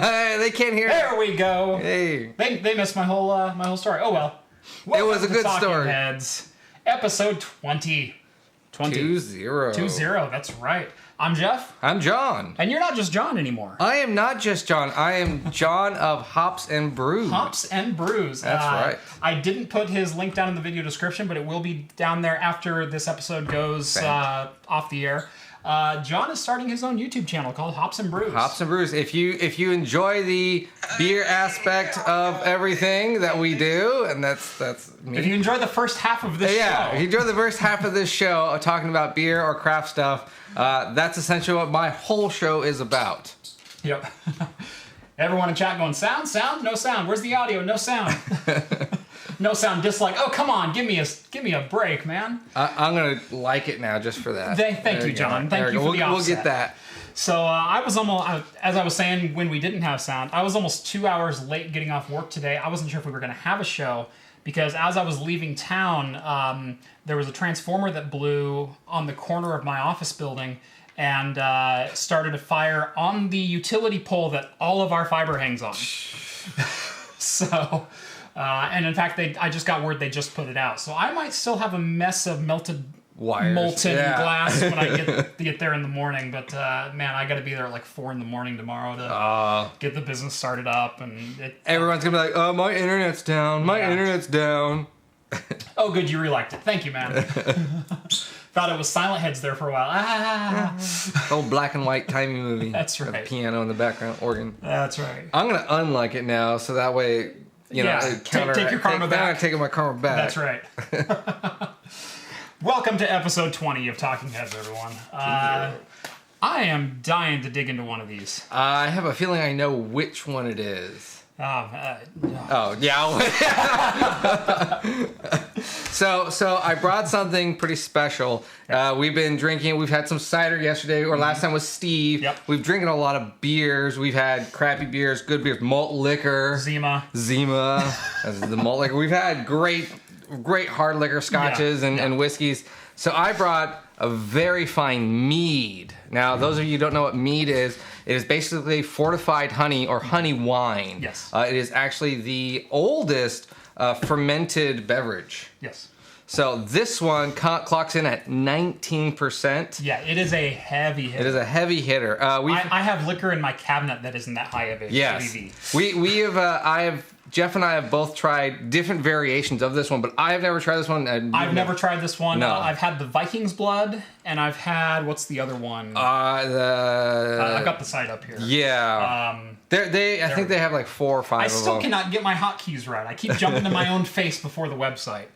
They can't hear. There we go. Hey. They missed my whole story. Oh well. Welcome It was a to good Talking story. Heads, episode 20. 20. 20. That's right. I'm Jeff. I'm John. And you're not just John anymore. I am not just John. I am John of Hops and Brews. Hops and Brews. That's right. I didn't put his link down in the video description, but it will be down there after this episode goes off the air. John is starting his own YouTube channel called Hops and Brews. Hops and Brews. If you enjoy the beer aspect of everything that we do, and that's me. If you enjoy the first half of this show. If you enjoy the first half of this show talking about beer or craft stuff, that's essentially what my whole show is about. Yep. Everyone in chat going, sound, no sound. Where's the audio? No sound. No sound. Dislike. Oh, come on, give me a break, man. I'm gonna like it now just for that. Thank you, John. Thank you for the offset. We'll get that. So I was almost, as I was saying when we didn't have sound, I was almost 2 hours late getting off work today. I wasn't sure if we were going to have a show because as I was leaving town, there was a transformer that blew on the corner of my office building and started a fire on the utility pole that all of our fiber hangs on. So, and in fact, I just got word they just put it out. So I might still have a mess of molten glass when I get there in the morning. But man, I got to be there at like 4 a.m. tomorrow to get the business started up. And everyone's gonna be like, "Oh, my internet's down. My internet's down." Oh, good, you reliked it. Thank you, man. Thought it was Silent Heads there for a while. Old black and white timey movie. That's right. With piano in the background, organ. That's right. I'm gonna unlike it now, so that way, you know, take your karma back. I'm taking my karma back. That's right. Welcome to episode 20 of Talking Heads, everyone. I am dying to dig into one of these. I have a feeling I know which one it is. Oh, yeah. So I brought something pretty special. We've been drinking. We've had some cider yesterday, or last time was Steve. Yep. We've drinking a lot of beers. We've had crappy beers, good beers, malt liquor. Zima. That's the malt liquor. We've had great hard liquor scotches and whiskeys. So I brought a very fine mead. Now, those of you who don't know what mead is, it is basically fortified honey or honey wine. Yes. It is actually the oldest fermented beverage. Yes. So this one clocks in at 19%. Yeah, it is a heavy hitter. It is a heavy hitter. I have liquor in my cabinet that isn't that high of a ABV. We have Jeff and I have both tried different variations of this one, but I have never tried this one. I've never tried this one. No. I've had the Viking's Blood, and I've had, what's the other one? I've got the site up here. Yeah. I think they have like 4 or 5 I of them. still cannot get my hotkeys right. I keep jumping to my own face before the website.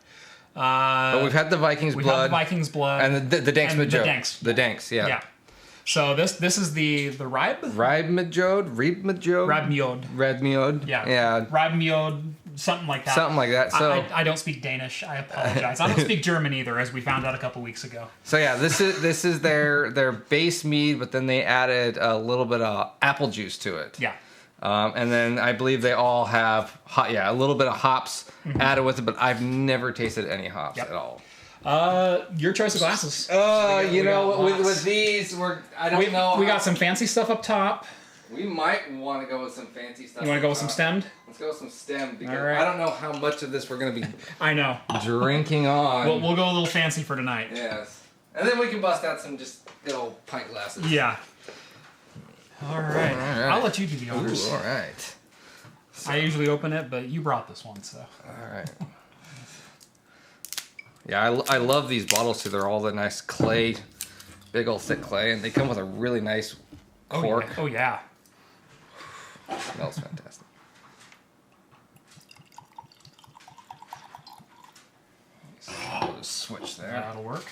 But we've had the Viking's Blood. And the Danks Majode. The Danks, yeah. Yeah. So this is the Ribe? Ribe Miode. Yeah. Ribe Miode, something like that. Something like that. So I don't speak Danish. I apologize. I don't speak German either, as we found out a couple weeks ago. So yeah, this is their base mead, but then they added a little bit of apple juice to it. Yeah. And then I believe they all have a little bit of hops added with it, but I've never tasted any hops at all. Your choice of glasses. With these, I don't know. We got some fancy stuff up top. We might want to go with some fancy stuff. You want to go with some stemmed? Let's go with some stemmed because right. I don't know how much of this we're going to be I know. drinking on. We'll go a little fancy for tonight. Yes. And then we can bust out some just good old pint glasses. Yeah. All right. I'll let you do the honors. Ooh, all right. I usually open it, but you brought this one, so. All right. Yeah, I love these bottles too. They're all the nice clay, big old thick clay, and they come with a really nice cork. Oh yeah. Smells fantastic. Switch there. That'll work.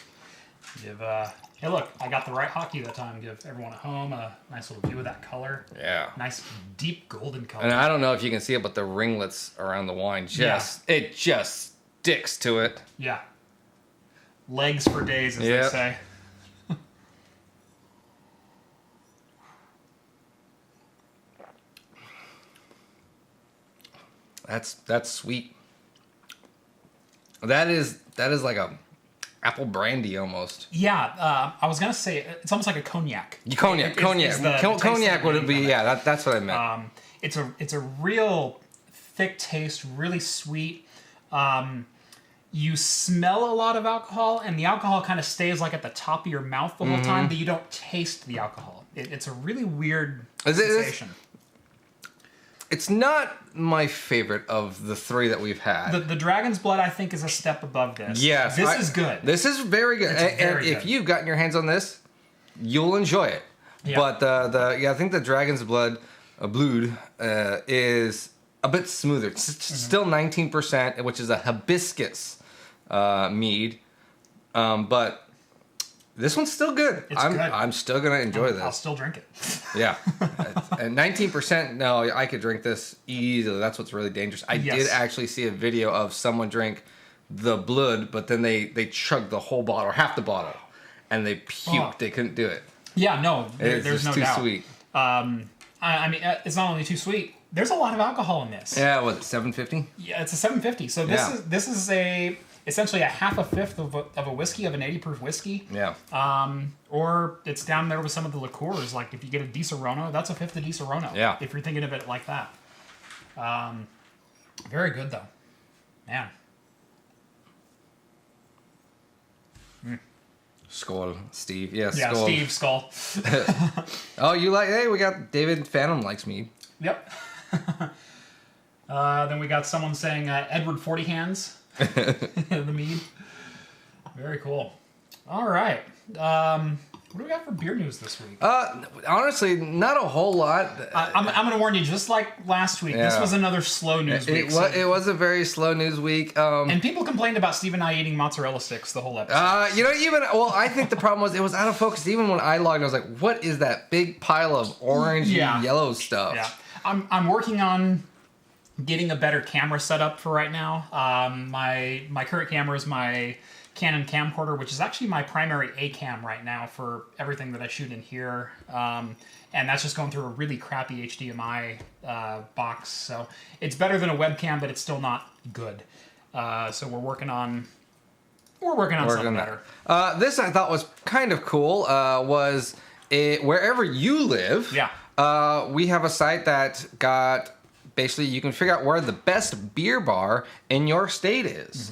Hey, look, I got the right hockey that time. Give everyone at home a nice little view of that color. Yeah. Nice deep golden color. And I don't know if you can see it, but the ringlets around the wine it just sticks to it. Yeah. Legs for days, as they say. That's sweet. That is like a apple brandy almost. Yeah, I was gonna say it's almost like a cognac. Cognac would it be? Yeah, that's what I meant. it's a real thick taste, really sweet. You smell a lot of alcohol, and the alcohol kind of stays like at the top of your mouth the whole time, but you don't taste the alcohol. It's a really weird sensation. It's not my favorite of the three that we've had. The Dragon's Blood, I think, is a step above this. Yes. This is good. This is very good. And if you've gotten your hands on this, you'll enjoy it. Yeah. But I think the Dragon's Blood is a bit smoother. It's still 19%, which is a hibiscus mead. But this one's still good. I'm still going to enjoy this. I'll still drink it. Yeah. And 19%, no, I could drink this easily. That's what's really dangerous. I did actually see a video of someone drink the blood, but then they chugged the whole bottle, or half the bottle, and they puked. They couldn't do it. Yeah, no, there's no doubt. It's too sweet. I mean, it's not only too sweet. There's a lot of alcohol in this. Yeah, what, 750? Yeah, it's a 750. So this is essentially a half a fifth of a whiskey, of an 80 proof whiskey. Yeah. Or it's down there with some of the liqueurs. Like if you get a Di Serono, that's a fifth of Di Serono. Yeah. If you're thinking of it like that. Very good though, man. Skull, Steve. Yes, yeah, Skull. Steve, Skull. Oh, you like? Hey, we got David Phantom likes mead. Yep. Then we got someone saying Edward 40 Hands. The mead. Very cool. All right. What do we got for beer news this week? Honestly, not a whole lot. I'm going to warn you, just like last week, this was another slow news week. It was a very slow news week. And people complained about Steve and I eating mozzarella sticks the whole episode. I think the problem was it was out of focus. Even when I logged, I was like, what is that big pile of orange and yellow stuff? Yeah. I'm working on getting a better camera setup for right now. My current camera is my Canon camcorder, which is actually my primary A cam right now for everything that I shoot in here. And that's just going through a really crappy HDMI box. So it's better than a webcam, but it's still not good. So we're working on something better. This I thought was kind of cool. Wherever you live, we have a site that got basically you can figure out where the best beer bar in your state is.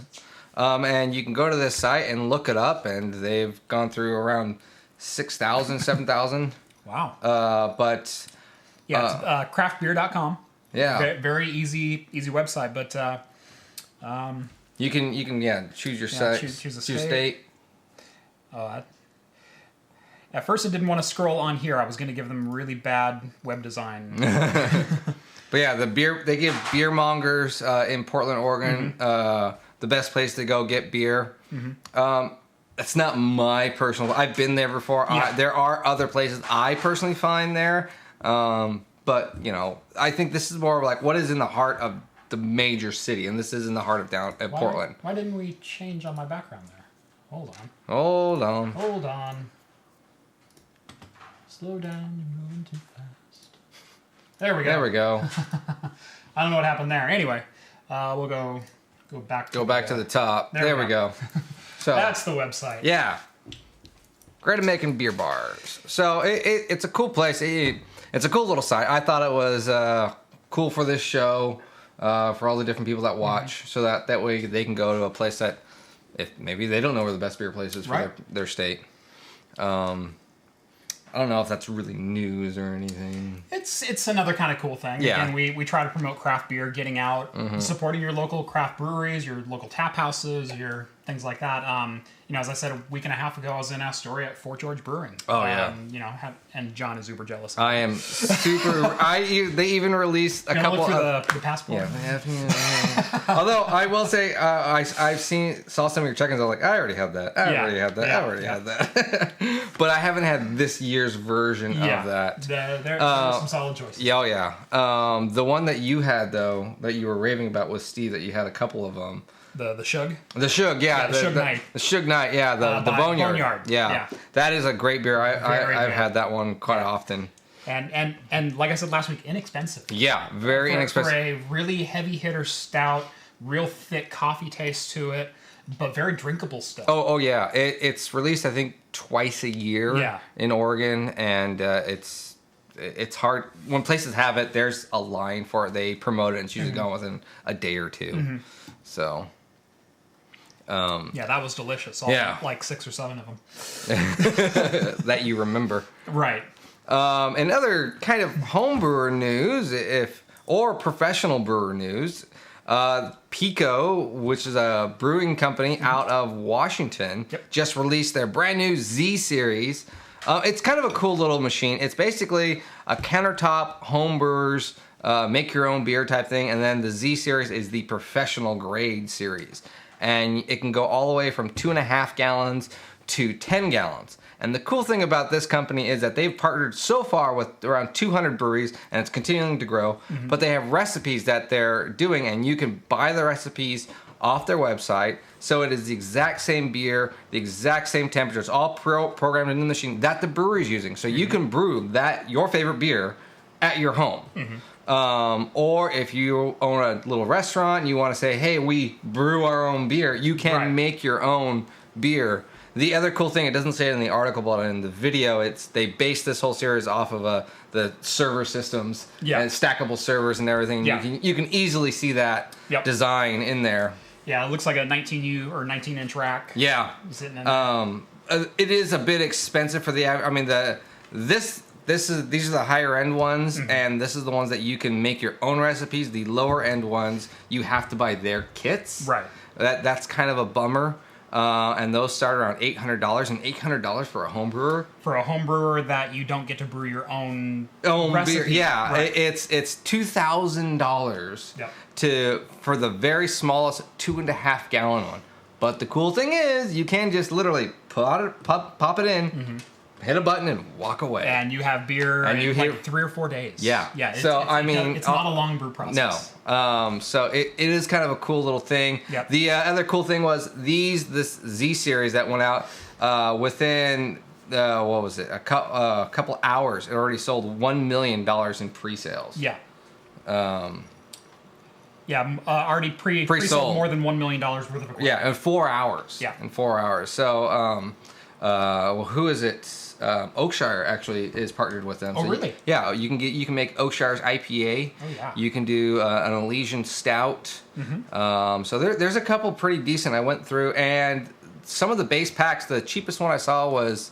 And you can go to this site and look it up, and they've gone through around 6,000, 7,000. Wow. But yeah, it's craftbeer.com. Yeah. Very easy website, but you can choose your site, choose a state. At first I didn't want to scroll on here. I was going to give them really bad web design. But yeah, they give beer mongers in Portland, Oregon, the best place to go get beer. It's not my personal. I've been there before. Yeah. There are other places I personally find there, but I think this is more of like what is in the heart of the major city, and this is in the heart of Portland. Why didn't we change on my background there? Hold on. Slow down, you're moving too fast. There we go. I don't know what happened there. Anyway, we'll go back to the top. There we go. So that's the website. Yeah. Great at making beer bars. So it's a cool place. It's a cool little site. I thought it was cool for this show, for all the different people that watch, so that way they can go to a place that if maybe they don't know where the best beer place is for their state. I don't know if that's really news or anything. It's another kind of cool thing. Yeah. And we try to promote craft beer, getting out, supporting your local craft breweries, your local tap houses, your things like that. As I said a week and a half ago, I was in Astoria at Fort George Brewing. Oh yeah. And John is uber jealous. I am super. They even released a couple of the passport. Yeah. Although I will say, saw some of your check-ins. I was like, I already have that. I already have that. But I haven't had this year's version of that. There are some solid choices. Yeah. The one that you had though, that you were raving about was Steve. That you had a couple of them. The Shug? The Shug, yeah. The Shug Knight. The Shug Knight, yeah. The Boneyard. Yeah. That is a great beer. I've had that one quite often. And like I said last week, inexpensive. Yeah, very inexpensive. For a really heavy hitter stout, real thick coffee taste to it, but very drinkable stuff. Oh yeah. It's released, I think, twice a year in Oregon, and it's it's hard when places have it. There's a line for it. They promote it, and it's usually gone within a day or two. So. Yeah, that was delicious. Like 6 or 7 of them. That you remember. Right. And other kind of home brewer news, or professional brewer news, Pico, which is a brewing company out of Washington, just released their brand new Z series. It's kind of a cool little machine. It's basically a countertop home brewers make your own beer type thing, and then the Z series is the professional grade series. And it can go all the way from 2.5 gallons to 10 gallons. And the cool thing about this company is that they've partnered so far with around 200 breweries, and it's continuing to grow. But they have recipes that they're doing, and you can buy the recipes off their website. So it is the exact same beer, the exact same temperature. It's all programmed in the machine that the brewery is using. So you can brew your favorite beer at your home. Or if you own a little restaurant and you want to say, hey, we brew our own beer, you can make your own beer. The other cool thing, it doesn't say it in the article, but in the video, they base this whole series off of the server systems and stackable servers and everything. You can easily see that design in there. Yeah, it looks like a 19U or 19-inch rack. Yeah. Sitting in there. It is a bit expensive for these are the higher end ones, and this is the ones that you can make your own recipes. The lower end ones, you have to buy their kits. Right. That's kind of a bummer. And those start around $800, and $800 for a home brewer. For a home brewer that you don't get to brew your own recipe. Beer. Yeah, right. It's $2,000 for the very smallest 2.5 gallon one. But the cool thing is, you can just literally pop it in. Hit a button and walk away. And you have beer in like 3 or 4 days. Yeah. Yeah. It's not a long brew process. No. So it is kind of a cool little thing. Yep. The other cool thing was this Z series that went out within what was it? A couple hours. It already sold $1 million in pre-sales. Yeah. Already pre-sold more than $1 million worth of equipment. Yeah, in 4 hours. Yeah. In 4 hours. So who is it? Oakshire actually is partnered with them. Oh, so really? Yeah, you can make Oakshire's IPA. Oh, yeah. You can do an Elysian Stout. So there's a couple pretty decent I went through, and some of the base packs. The cheapest one I saw was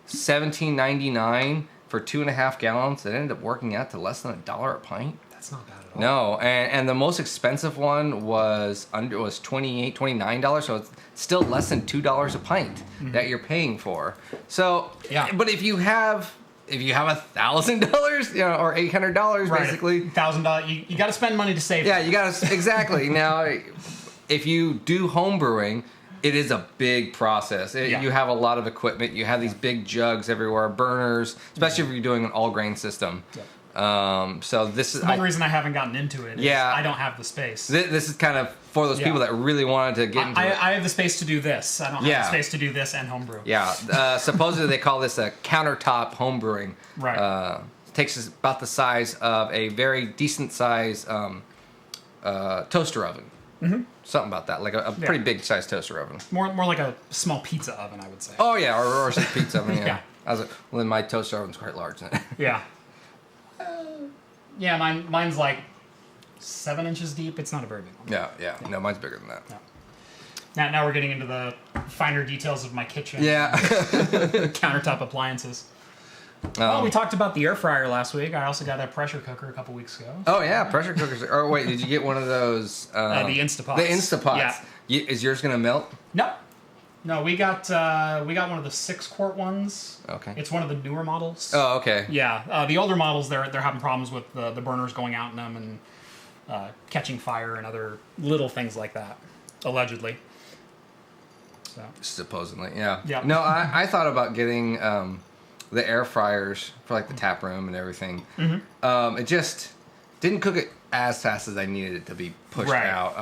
$17.99 for 2.5 gallons. It ended up working out to less than $1 a pint. That's not bad at all. No, and the most expensive one was $29, so it's still less than $2 a pint that you're paying for. So yeah, but if you have $1,000, or $800, basically $1,000, you got to spend money to save. Yeah, you got to exactly. Now, if you do home brewing, it is a big process. You have a lot of equipment. You have these big jugs everywhere, burners, especially if you're doing an all grain system. Yep. So this is one reason I haven't gotten into it. I don't have the space. This is kind of for those people that really wanted to get into it. I have the space to do this. I don't have the space to do this and homebrew. Yeah. Supposedly they call this a countertop homebrewing. Right. It takes about the size of a very decent size toaster oven. Something about that, like a pretty big size toaster oven. More like a small pizza oven, I would say. Oh yeah, or some pizza oven. Yeah. Well, then my toaster oven's quite large. Yeah. Yeah, mine's like 7 inches deep. It's not a very big one. Yeah. No, mine's bigger than that. Yeah. Now we're getting into the finer details of my kitchen. Yeah. Countertop appliances. Well, we talked about the air fryer last week. I also got a pressure cooker a couple weeks ago. Oh yeah, pressure cookers. Or wait, did you get one of those? The Instapots. The Instapots. Yeah. Is yours gonna melt? No, we got one of the 6-quart ones. Okay. It's one of the newer models. Oh, okay. Yeah, the older models they're having problems with the burners going out in them and catching fire and other little things like that, allegedly. So. Supposedly, yeah. Yeah. No, I thought about getting the air fryers for like the tap room and everything. It just didn't cook it as fast as I needed it to be pushed out.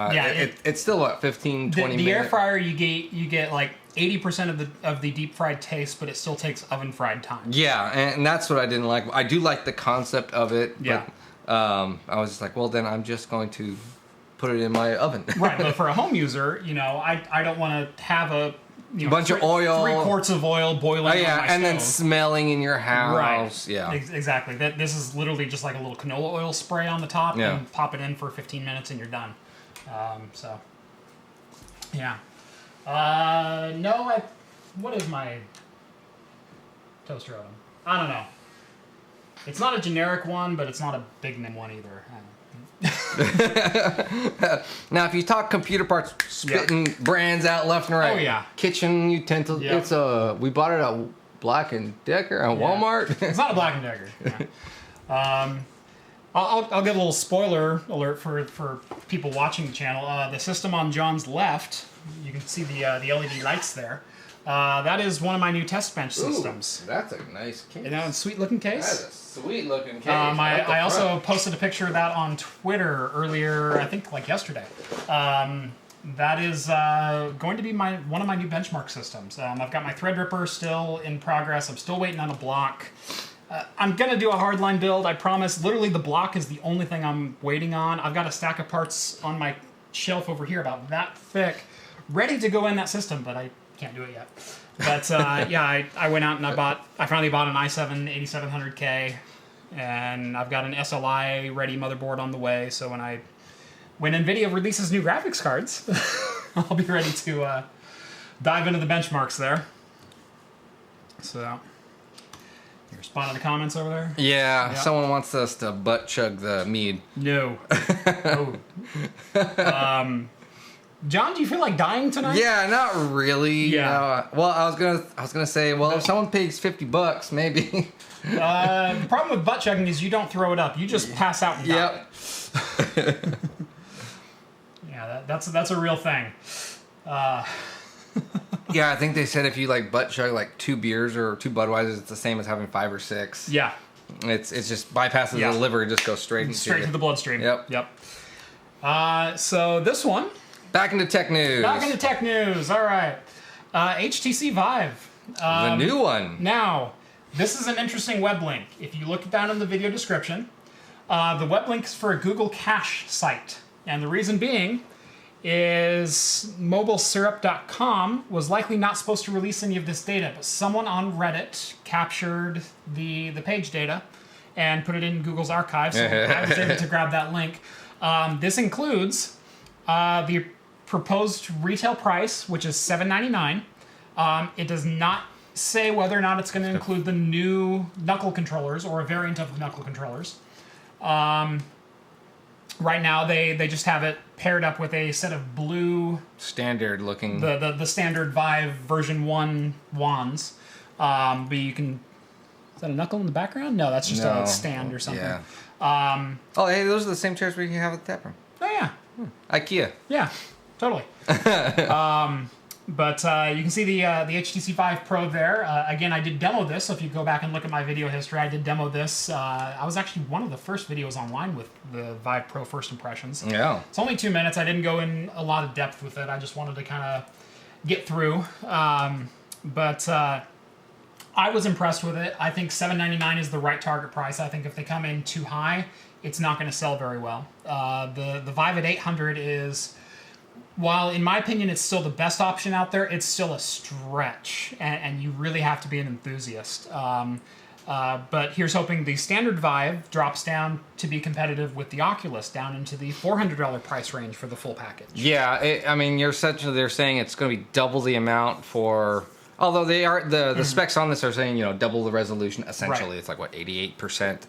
It's still what 15, 20 minutes. The air fryer you get like 80% of the deep fried taste, but it still takes oven fried time. Yeah, and that's what I didn't like. I do like the concept of it. Yeah. But, I was just like, well, then I'm just going to put it in my oven. Right, but for a home user, I don't want to have a bunch of oil, 3 quarts of oil boiling. Oh yeah, on my and then stove. smelling in your house. Right. Yeah. Exactly. This is literally just like a little canola oil spray on the top, Yeah. and pop it in for 15 minutes, and you're done. So, yeah. No, what is my toaster oven? I don't know. It's not a generic one, but it's not a big name one either. Now, if you talk computer parts, spitting brands out left and right. Oh, yeah. Kitchen utensils. Yep. It's we bought it at Black and Decker at Walmart. It's not a Black and Decker. Yeah. I'll give a little spoiler alert for people watching the channel. The system on John's left, you can see the LED lights there. That is one of my new test bench systems. Ooh, that's a nice case. You know, a sweet looking case. That's a sweet looking case. I also posted a picture of that on Twitter earlier, I think like yesterday. That is going to be one of my new benchmark systems. I've got my Threadripper still in progress. I'm still waiting on a block. I'm going to do a hardline build, I promise. Literally, the block is the only thing I'm waiting on. I've got a stack of parts on my shelf over here about that thick, ready to go in that system, but I can't do it yet. But yeah, I went out and I finally bought an i7 8700K, and I've got an SLI ready motherboard on the way. So when NVIDIA releases new graphics cards, I'll be ready to dive into the benchmarks there. So, you respond to the comments over there? Yeah, someone wants us to butt chug the mead. No. Oh. John, do you feel like dying tonight? Yeah, not really. Yeah. Well, I was gonna say, well, if someone pays $50, maybe. The problem with butt chugging is you don't throw it up. You just pass out and die. Yep. Yeah, that's a real thing. Yeah, I think they said if you like butt chug like 2 beers or 2 Budweisers, it's the same as having 5 or 6. Yeah. It's just bypasses the liver, just goes straight to the bloodstream. Yep. So this one. Back into tech news. All right. HTC Vive. The new one. Now, this is an interesting web link. If you look down in the video description, the web link is for a Google cache site. And the reason being is mobilesyrup.com was likely not supposed to release any of this data, but someone on Reddit captured the page data and put it in Google's archive, so I was able to grab that link. This includes the proposed retail price, which is $799. It does not say whether or not it's going to include the new knuckle controllers or a variant of the knuckle controllers. Right now, they just have it paired up with a set of blue... Standard looking... The standard Vive version 1 wands. But you can... Is that a knuckle in the background? No, that's just a stand or something. Yeah. Oh, hey, those are the same chairs we can have at the tap room. Oh, yeah. IKEA. Yeah, totally. But you can see the HTC Vive Pro there. Again, I did demo this, so if you go back and look at my video history, I did demo this. I was actually one of the first videos online with the Vive Pro first impressions. Yeah. It's only 2 minutes. I didn't go in a lot of depth with it. I just wanted to kind of get through. But I was impressed with it. I think $799 is the right target price. I think if they come in too high, it's not going to sell very well. The Vive at $800 is... While, in my opinion, it's still the best option out there, it's still a stretch, and you really have to be an enthusiast. But here's hoping the standard Vive drops down to be competitive with the Oculus, down into the $400 price range for the full package. Yeah, I mean, they're saying it's going to be double the amount for... Although they are the specs on this are saying, double the resolution, essentially. Right. It's like, 88%.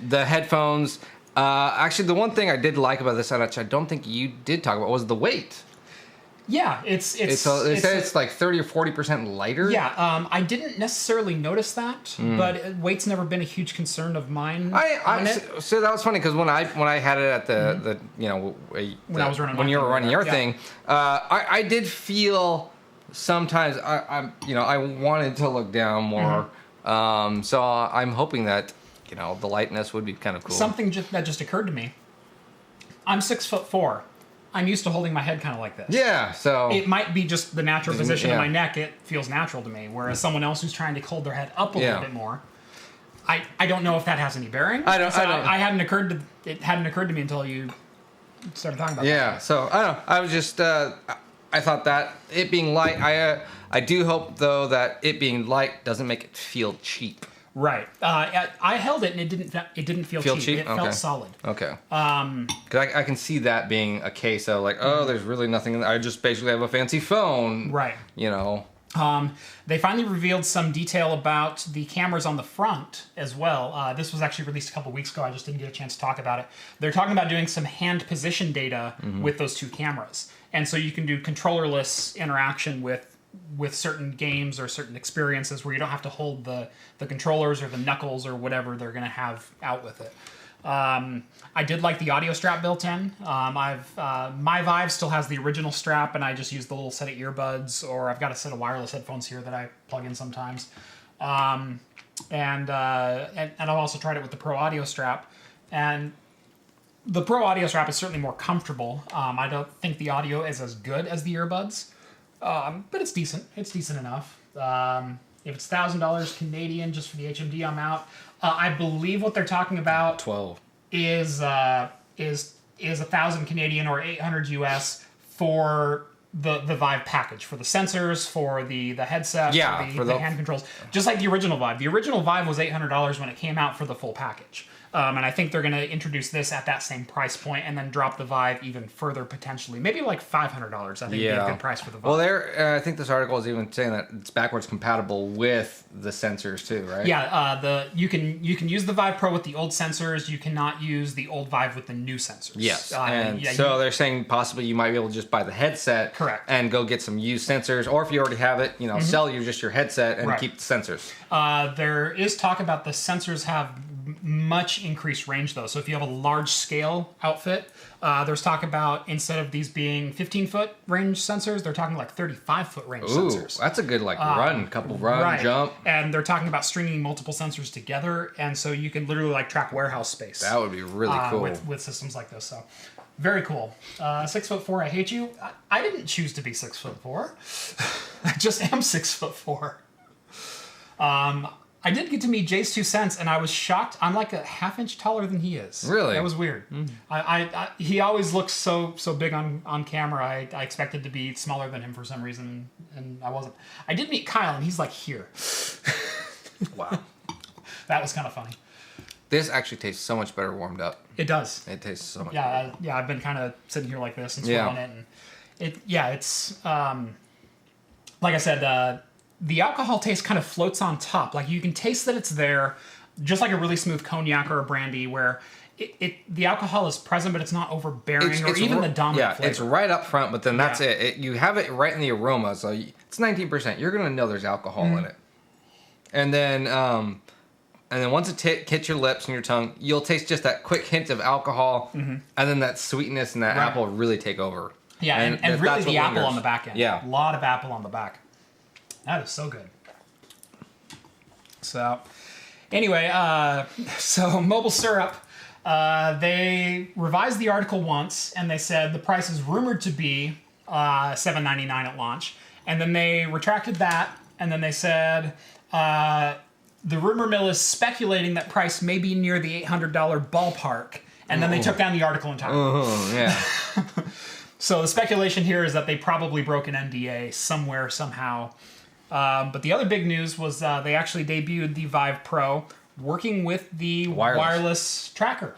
The headphones... actually, the one thing I did like about this, which I don't think you did talk about, was the weight. Yeah, they said it's like 30 or 40% lighter. Yeah, I didn't necessarily notice that, but weight's never been a huge concern of mine. So that was funny because when I had it at when you were running your thing, I did feel sometimes I wanted to look down more. So I'm hoping that. The lightness would be kind of cool. Something that just occurred to me. I'm 6'4". I'm used to holding my head kind of like this. Yeah, so... It might be just the natural position of my neck. It feels natural to me. Whereas someone else who's trying to hold their head up a little bit more, I don't know if that has any bearing. I don't. It hadn't occurred to me until you started talking about that. Yeah, so I don't know. I was just... I thought that it being light, I do hope though that it being light doesn't make it feel cheap. Right. I held it and it didn't feel cheap. It felt solid. Okay. Because I can see that being a case of like, oh, there's really nothing in there. I just basically have a fancy phone. Right. You know. They finally revealed some detail about the cameras on the front as well. This was actually released a couple weeks ago. I just didn't get a chance to talk about it. They're talking about doing some hand position data with those two cameras. And so you can do controllerless interaction with certain games or certain experiences where you don't have to hold the controllers or the knuckles or whatever they're going to have out with it. I did like the audio strap built in. My Vive still has the original strap, and I just use the little set of earbuds, or I've got a set of wireless headphones here that I plug in sometimes. And I've also tried it with the Pro audio strap, and the Pro audio strap is certainly more comfortable. I don't think the audio is as good as the earbuds. But it's decent. It's decent enough. If it's $1,000 Canadian just for the HMD, I'm out. I believe what they're talking about 12 is 1,000 Canadian or 800 US for the Vive package, for the sensors, for the headset, for the hand controls, just like the original Vive. The original Vive was $800 when it came out for the full package. And I think they're going to introduce this at that same price point and then drop the Vive even further potentially. Maybe like $500, I think would be a good price for the Vive. Well, I think this article is even saying that it's backwards compatible with the sensors too, right? Yeah, you can use the Vive Pro with the old sensors. You cannot use the old Vive with the new sensors. Yes, so they're saying possibly you might be able to just buy the headset, correct, and go get some used sensors, or if you already have it, sell you just your headset and keep the sensors. There is talk about the sensors have much increased range though. So if you have a large scale outfit, there's talk about instead of these being 15-foot range sensors, they're talking like 35-foot range sensors. That's a good run, jump. And they're talking about stringing multiple sensors together, and so you can literally like track warehouse space. That would be really cool with systems like this. So very cool. 6'4", I hate you. I didn't choose to be 6'4". I just am 6'4". I did get to meet Jay's 2 cents, and I was shocked. I'm like a half-inch taller than he is. Really? That was weird. He always looks so big on camera. I expected to be smaller than him for some reason, and I wasn't. I did meet Kyle, and he's like here. Wow. That was kind of funny. This actually tastes so much better warmed up. It does. It tastes so much better. Yeah, I've been kind of sitting here like this and swirling it, and it's like I said, the alcohol taste kind of floats on top. Like you can taste that it's there, just like a really smooth cognac or a brandy, where the alcohol is present, but it's not overbearing or even the dominant flavor. It's right up front, but then that's it. You have it right in the aroma, so it's 19%. You're gonna know there's alcohol in it, and then once it hits your lips and your tongue, you'll taste just that quick hint of alcohol, and then that sweetness and that apple really take over. Yeah, and really the apple on the back end. Yeah, a lot of apple on the back. That is so good. So, anyway, so Mobile Syrup, they revised the article once, and they said the price is rumored to be $7.99 at launch, and then they retracted that, and then they said the rumor mill is speculating that price may be near the $800 ballpark, and then they took down the article entirely. Yeah. So the speculation here is that they probably broke an NDA somewhere, somehow. But the other big news was they actually debuted the Vive Pro working with the wireless tracker,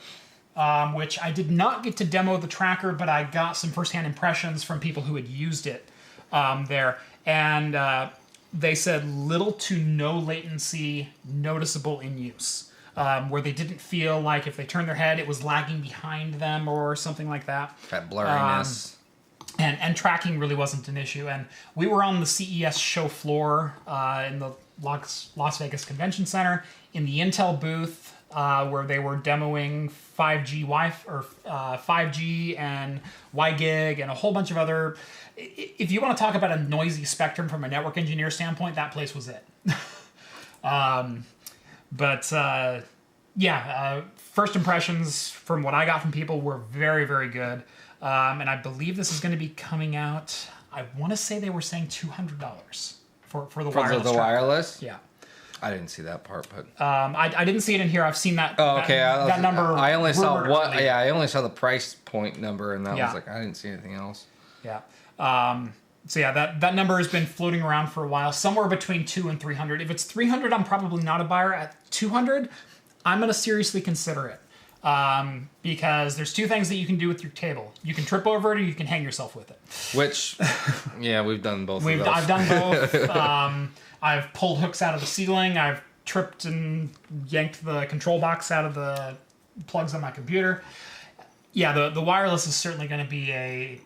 which I did not get to demo the tracker, but I got some firsthand impressions from people who had used it there. And they said little to no latency noticeable in use, where they didn't feel like if they turned their head, it was lagging behind them or something like that. That blurriness. And tracking really wasn't an issue. And we were on the CES show floor in the Las Vegas Convention Center in the Intel booth where they were demoing 5G Wi-Fi or 5G and WiGig and a whole bunch of other. If you want to talk about a noisy spectrum from a network engineer standpoint, that place was it. First impressions from what I got from people were very, very good. And I believe this is going to be coming out. I want to say they were saying $200 for the wireless. The wireless? Yeah. I didn't see that part, but I didn't see it in here. I've seen that. Oh, okay. That number. I only saw I only saw the price point number, and that was like I didn't see anything else. Yeah. So yeah, that number has been floating around for a while, somewhere between 200 and 300. If it's 300, I'm probably not a buyer. At 200, I'm going to seriously consider it. Because there's two things that you can do with your table. You can trip over it, or you can hang yourself with it. Which, yeah, we've done both of those. I've done both. I've pulled hooks out of the ceiling. I've tripped and yanked the control box out of the plugs on my computer. Yeah, the wireless is certainly going to be a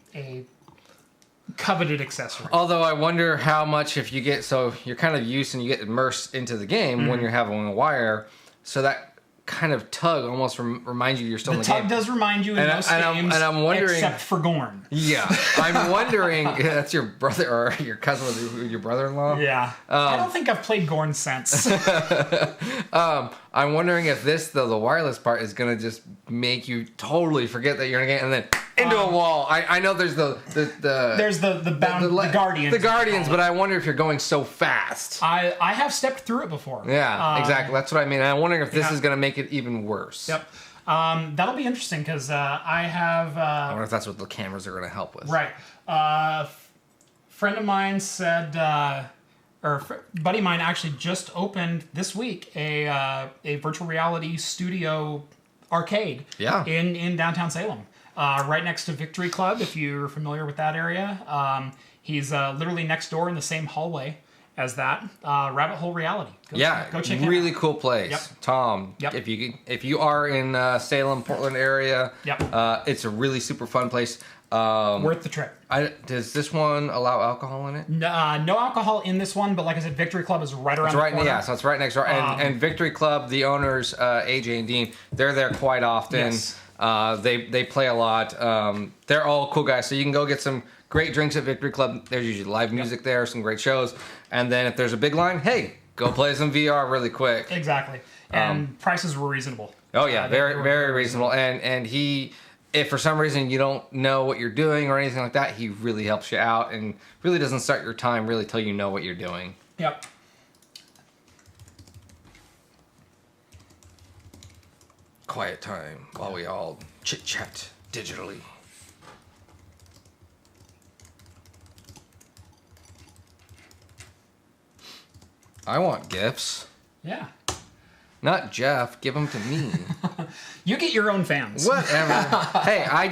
coveted accessory. Although I wonder how much if you get, so you're kind of used and you get immersed into the game when you're having a wire, so that kind of tug almost reminds you you're still in the game. The tug does remind you in most games, and I'm wondering, except for Gorn. Yeah, I'm wondering, that's your brother or your cousin with your brother-in-law? Yeah. I don't think I've played Gorn since. I'm wondering if this, though, the wireless part is going to just make you totally forget that you're in a game and then into a wall. I know there's the Guardians. The Guardians, but I wonder if you're going so fast. I have stepped through it before. Yeah, exactly. That's what I mean. I'm wondering if this is going to make it even worse. Yep. That'll be interesting because I have... I wonder if that's what the cameras are going to help with. Right. Friend of mine said... buddy of mine actually just opened this week a virtual reality studio arcade in downtown Salem, right next to Victory Club, if you're familiar with that area. He's literally next door in the same hallway as that. Rabbit Hole Reality. Go check it out. Really cool place. Yep. Tom, if you are in Salem, Portland area, it's a really super fun place. Worth the trip. Does this one allow alcohol in it? No alcohol in this one, but like I said, Victory Club is right around the corner. Yeah, so it's right next door. And Victory Club, the owners, AJ and Dean, they're there quite often. Yes. They play a lot. They're all cool guys. So you can go get some great drinks at Victory Club. There's usually live music there, some great shows. And then if there's a big line, hey, go play some VR really quick. Exactly. And prices were reasonable. Oh yeah, very reasonable. And he... If for some reason you don't know what you're doing or anything like that, he really helps you out and really doesn't start your time really till you know what you're doing. Yep. Quiet time while we all chit-chat digitally. I want gifts. Yeah. Not Jeff. Give them to me. You get your own fans. Whatever. Hey, I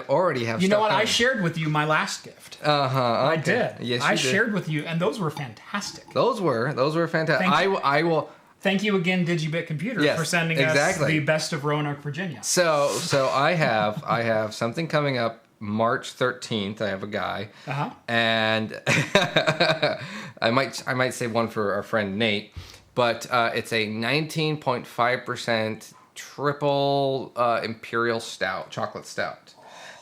already have. You know what? I shared with you my last gift. Okay. I did. Yes, I you did. shared with you, and those were fantastic. Those were fantastic. I will. Thank you again, Digibit Computer, for sending us the best of Roanoke, Virginia. So I have something coming up March 13th. I have a guy, and I might say one for our friend Nate. But it's a 19.5% triple imperial stout, chocolate stout.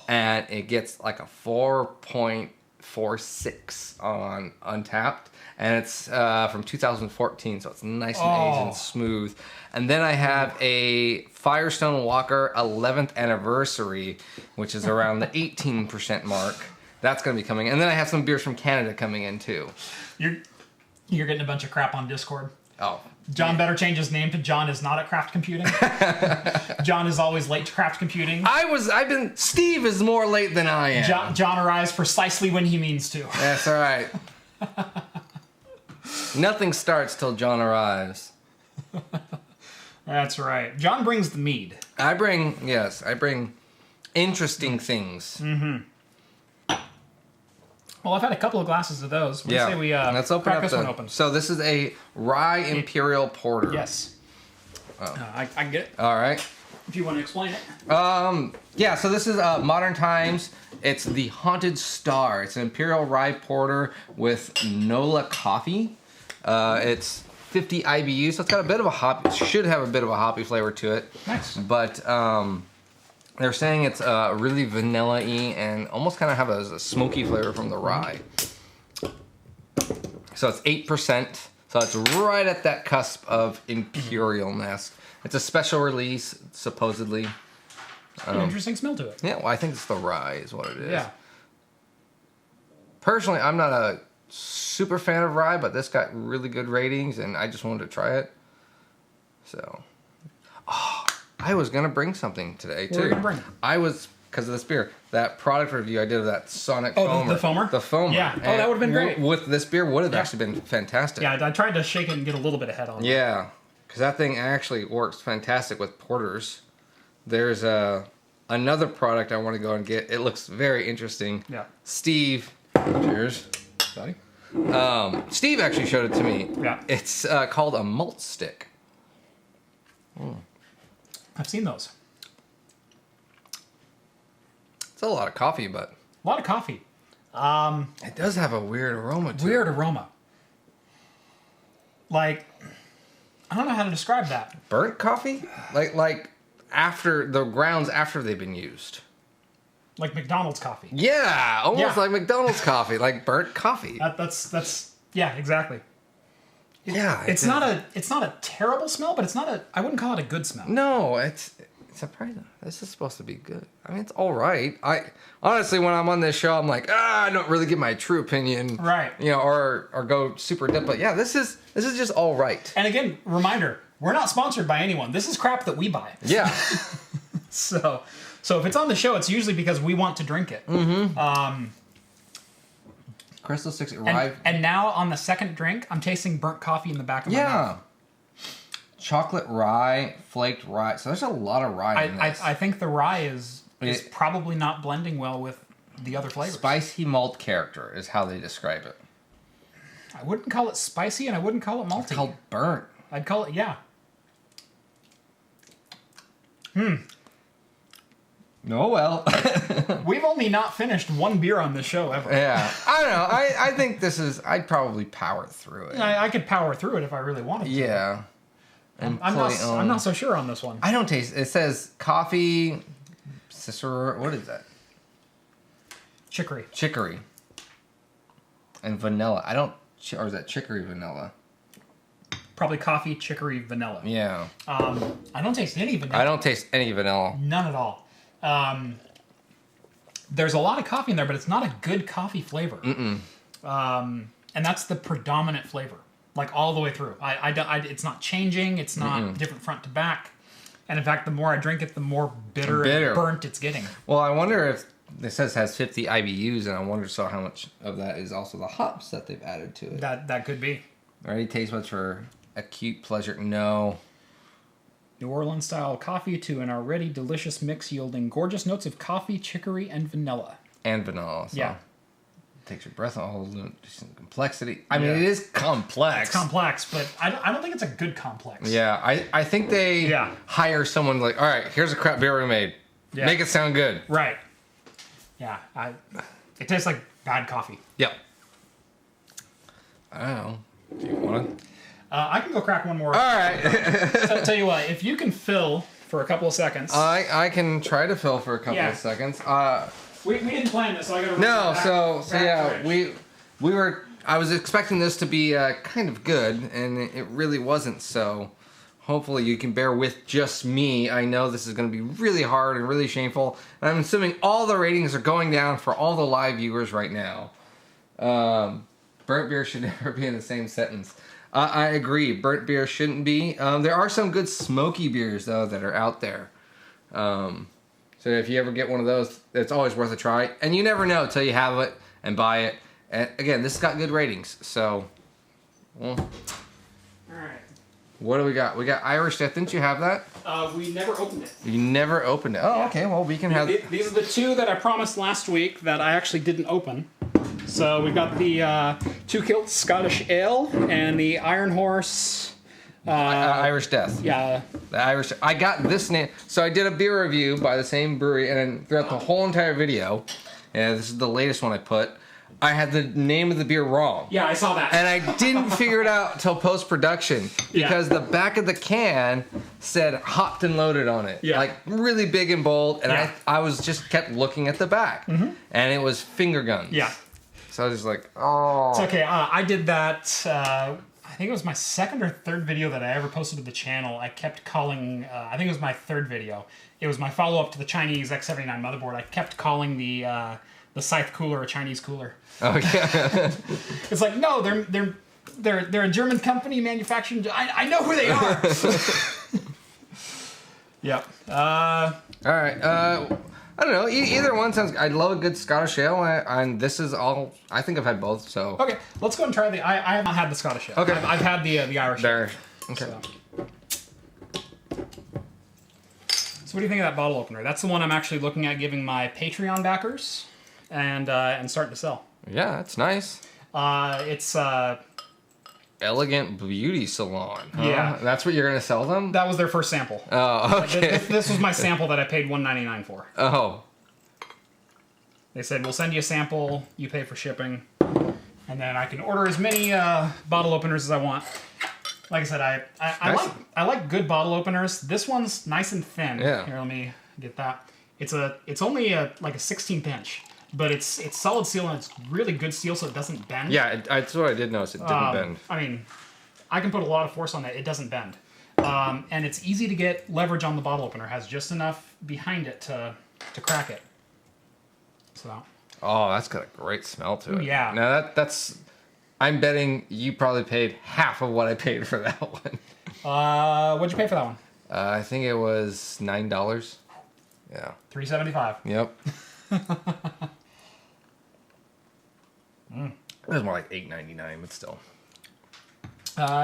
And it gets like a 4.46 on Untapped. And it's from 2014, so it's nice and aged and smooth. And then I have a Firestone Walker 11th anniversary, which is around the 18% mark. That's going to be coming. And then I have some beers from Canada coming in too. You're getting a bunch of crap on Discord. Oh. John better change his name to John is not at Craft Computing. John is always late to Craft Computing. Steve is more late than I am. John arrives precisely when he means to. That's all right. Nothing starts till John arrives. That's right. John brings the mead. I bring interesting things. Mm-hmm. Well, I've had a couple of glasses of those. Say we let's open crack up this one open. So this is a Rye Imperial Porter. Yes. I can get it. All right. If you want to explain it. Yeah, so this is Modern Times. It's the Haunted Star. It's an Imperial Rye Porter with Nola coffee. It's 50 IBU, so it's got a bit of a hop. It should have a bit of a hoppy flavor to it. Nice. But they're saying it's really vanilla-y and almost kind of have a smoky flavor from the rye. So it's 8%. So it's right at that cusp of imperialness. It's a special release, supposedly. An interesting smell to it. Yeah, well, I think it's the rye is what it is. Yeah. Personally, I'm not a super fan of rye, but this got really good ratings, and I just wanted to try it. So, I was gonna bring something today too. What were you gonna bring? I was because of this beer. That product review I did of that Sonic Oh, foamer. the foamer? The foamer. Yeah. Oh, that would have been great. With this beer would have actually been fantastic. Yeah, I tried to shake it and get a little bit ahead on it. Yeah, because that thing actually works fantastic with porters. There's another product I want to go and get. It looks very interesting. Yeah. Steve, cheers, buddy. Steve actually showed it to me. Yeah. It's called a malt stick. I've seen those. It's a lot of coffee, but A lot of coffee. it does have a weird aroma to it. Weird aroma. Like, I don't know how to describe that. Burnt coffee? Like after the grounds after they've been used. Like McDonald's coffee. Yeah, almost Yeah. like McDonald's coffee, like burnt coffee. That's yeah, exactly. Yeah, It's not a terrible smell, but I wouldn't call it a good smell. No, it's surprising. This is supposed to be good. I mean, it's all right. I honestly, when I'm on this show, I'm like, I don't really give my true opinion, Right. You know, or go super deep. But yeah, this is just all right. And again, reminder, we're not sponsored by anyone. This is crap that we buy. Yeah, So if it's on the show, it's usually because we want to drink it. Crystal 6 rye. And now on the second drink, I'm tasting burnt coffee in the back of my mouth. Chocolate rye, flaked rye. So there's a lot of rye in this. I think the rye is probably not blending well with the other flavors. Spicy malt character is how they describe it. I wouldn't call it spicy, and I wouldn't call it malty. It's called burnt. I'd call it, yeah. No, well. We've only not finished one beer on this show ever. Yeah. I don't know. I think this is... I'd probably power through it. I could power through it if I really wanted to. Yeah. I'm not so sure on this one. I don't taste... It says coffee... Cicero... What is that? Chicory. Chicory. And vanilla. I don't... Or is that chicory vanilla? Probably coffee, chicory, vanilla. Yeah. I don't taste any vanilla. I don't taste any vanilla. None at all. There's a lot of coffee in there, but it's not a good coffee flavor. And that's the predominant flavor, like all the way through. It's not changing. It's not different front to back. And in fact, the more I drink it, the more bitter and burnt it's getting. Well, I wonder if it says has 50 IBUs, and I wonder how much of that is also the hops that they've added to it. That could be. Ready taste buds for acute pleasure? No. New Orleans style coffee to an already delicious mix yielding gorgeous notes of coffee, chicory, and vanilla. And vanilla. So Yeah. It takes your breath on, holds some complexity. I mean, it is complex. It's complex, but I don't think it's a good complex. Yeah, I think they hire someone like, all right, here's a crap beer we made. Yeah. Make it sound good. Right. Yeah. It tastes like bad coffee. Yep. I don't know. Do you want to? I can go crack one more. All right. Tell you what, if you can fill for a couple of seconds. I can try to fill for a couple of seconds. We didn't plan this, so I gotta. No, so yeah, we were. I was expecting this to be kind of good, and it really wasn't. So hopefully you can bear with just me. I know this is going to be really hard and really shameful, and I'm assuming all the ratings are going down for all the live viewers right now. Burnt beer should never be in the same sentence. I agree. Burnt beer shouldn't be. There are some good smoky beers, though, that are out there. So if you ever get one of those, it's always worth a try. And you never know until you have it and buy it. And again, this has got good ratings. So, well, All right. what do we got? We got Irish Death. Didn't you have that? We never opened it. You never opened it. Oh, okay. Well, we can have... These are the two that I promised last week that I actually didn't open. So we've got the Two Kilt Scottish Ale and the Iron Horse. Irish Death. Yeah. The Irish. I got this name. So I did a beer review by the same brewery, and then throughout the whole entire video, and this is the latest one I put, I had the name of the beer wrong. Yeah, I saw that. And I didn't figure it out until post-production because the back of the can said hopped and loaded on it. Yeah. Like really big and bold. And I was just kept looking at the back. And it was finger guns. Yeah. So I was just like, oh. It's okay. I did that. I think it was my second or third video that I ever posted to the channel. I kept calling. I think it was my third video. It was my follow-up to the Chinese X79 motherboard. I kept calling the Scythe cooler a Chinese cooler. Oh yeah. It's like, no, they're a German company manufacturing. I know who they are. Yep. All right. I don't know. Either one sounds. I love a good Scottish ale, and this is all. I think I've had both. So Okay, let's go and try the. I have not had the Scottish ale. Okay. I've had the Irish. Ale. there. Okay. So what do you think of that bottle opener? That's the one I'm actually looking at giving my Patreon backers, and starting to sell. Yeah, that's nice. It's Elegant Beauty Salon. Huh? Yeah. That's what you're gonna sell them? that was their first sample. Oh, okay. This was my sample that I paid $1.99 for. Oh. They said we'll send you a sample, you pay for shipping, and then I can order as many bottle openers as I want. Like I said, I like good bottle openers. This one's nice and thin. Yeah. Here, let me get that. It's only like a 16th inch, but it's solid steel and it's really good steel, so it doesn't bend. Yeah, that's what I did notice. It didn't bend. I mean, I can put a lot of force on that. It doesn't bend. And it's easy to get leverage on the bottle opener. It has just enough behind it to crack it. So. Oh, that's got a great smell to it. Yeah. Now that's. I'm betting you probably paid half of what I paid for that one. What'd you pay for that one? I think it was $9. Yeah. $3.75. Yep. It was more like $8.99, but still.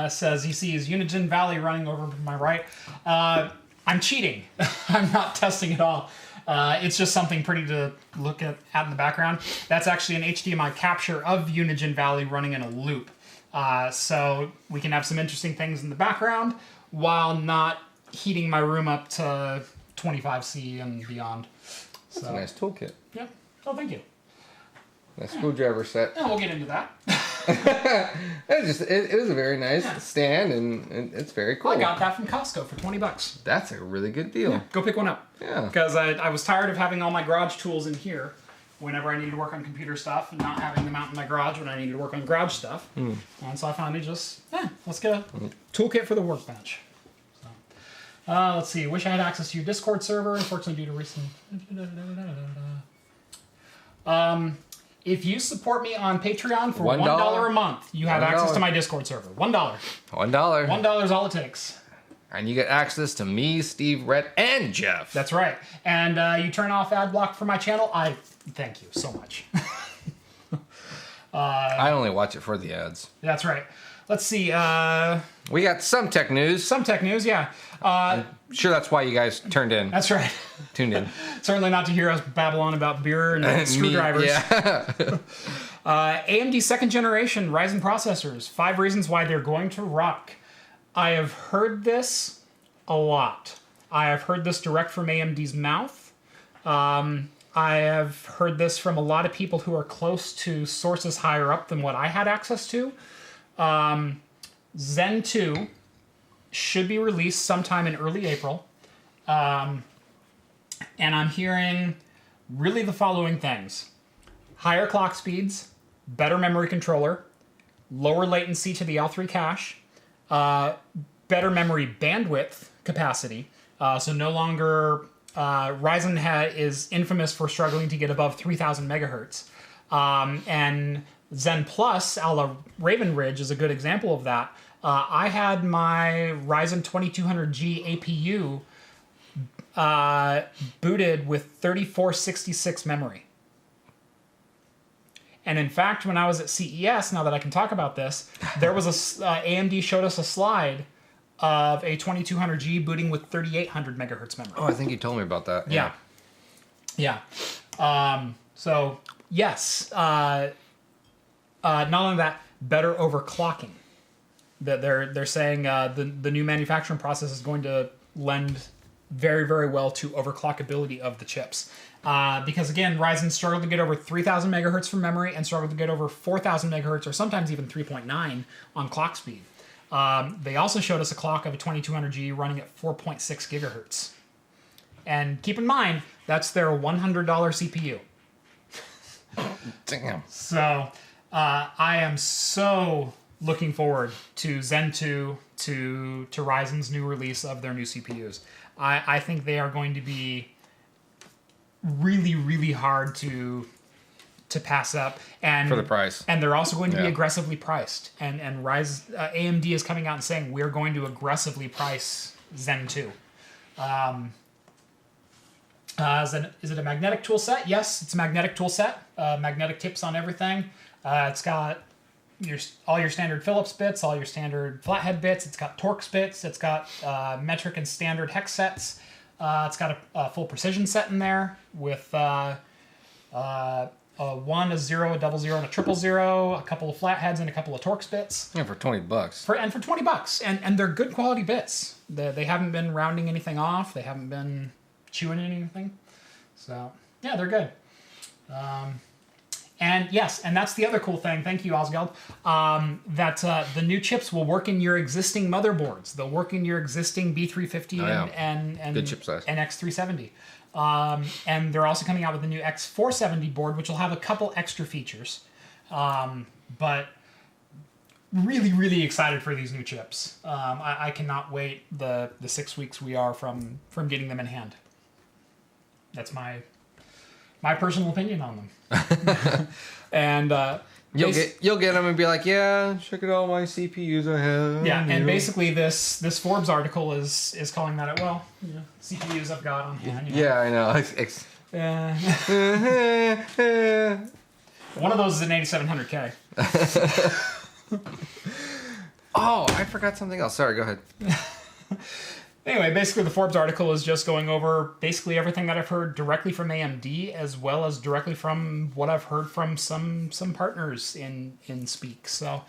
Says he sees Unigine Valley running over to my right. I'm cheating. I'm not testing at all. It's just something pretty to look at in the background. That's actually an HDMI capture of Unigine Valley running in a loop. So we can have some interesting things in the background while not heating my room up to 25C and beyond. That's a nice toolkit. Yeah. Oh, thank you. Nice screwdriver set. And we'll get into that. It was a very nice stand, and it's very cool. I got that from Costco for $20. That's a really good deal. Yeah, go pick one up. Yeah. Because I was tired of having all my garage tools in here whenever I needed to work on computer stuff and not having them out in my garage when I needed to work on garage stuff. And so I finally just, let's get a toolkit for the workbench. So, let's see. Wish I had access to your Discord server. Unfortunately, due to recent... if you support me on Patreon for $1 a month, you have access to my Discord server. $1. $1. $1 is all it takes. And you get access to me, Steve, Rhett, and Jeff. That's right. And you turn off ad block for my channel. I thank you so much. I only watch it for the ads. That's right. Let's see. We got some tech news. Some tech news, yeah. Sure, that's why you guys tuned in. That's right. Tuned in. Certainly not to hear us babble on about beer and screwdrivers. Yeah. AMD second generation Ryzen processors. 5 reasons why they're going to rock. I have heard this a lot. I have heard this direct from AMD's mouth. I have heard this from a lot of people who are close to sources higher up than what I had access to. Zen 2 should be released sometime in early April. And I'm hearing really the following things. Higher clock speeds, better memory controller, lower latency to the L3 cache, better memory bandwidth capacity. So no longer... Ryzen is infamous for struggling to get above 3,000 megahertz. And Zen Plus, a la Raven Ridge, is a good example of that. I had my Ryzen 2200G APU booted with 3466 memory. And in fact, when I was at CES, now that I can talk about this, there was AMD showed us a slide of a 2200G booting with 3800 megahertz memory. Oh, I think you told me about that. Yeah. So, yes. Not only that, better overclocking. That they're saying the new manufacturing process is going to lend very, very well to overclockability of the chips. Because again, Ryzen struggled to get over 3000 megahertz from memory and struggled to get over 4000 megahertz or sometimes even 3.9 on clock speed. They also showed us a clock of a 2200G running at 4.6 gigahertz. And keep in mind, that's their $100 CPU. Damn. So I am so looking forward to Zen 2, to Ryzen's new release of their new CPUs. I think they are going to be really, really hard to pass up, and For the price. and they're also going to be aggressively priced. And AMD is coming out and saying we're going to aggressively price Zen 2. Is it a magnetic tool set? Yes, it's a magnetic tool set. Magnetic tips on everything. It's got all your standard Phillips bits, all your standard flathead bits. It's got Torx bits. It's got metric and standard hex sets. It's got a full precision set in there with a 1, a 0, a 00, and a 000, a couple of flatheads, and a couple of Torx bits. Yeah, for $20. For $20, and they're good quality bits. They haven't been rounding anything off. They haven't been chewing anything. So yeah, they're good. And yes, and that's the other cool thing. Thank you, Osgeld. That the new chips will work in your existing motherboards. They'll work in your existing B350 and good chip size. and X370. And they're also coming out with the new X470 board, which will have a couple extra features. But really, really excited for these new chips. I cannot wait the 6 weeks we are from getting them in hand. That's my personal opinion on them. And you'll get them and be like, yeah, check it out, my CPUs I have. Yeah, and basically this Forbes article is calling that CPUs I've got on hand. Yeah, I know. One of those is an 8700K. Oh, I forgot something else. Sorry, go ahead. Anyway, basically the Forbes article is just going over basically everything that I've heard directly from AMD, as well as directly from what I've heard from some partners in Speak. So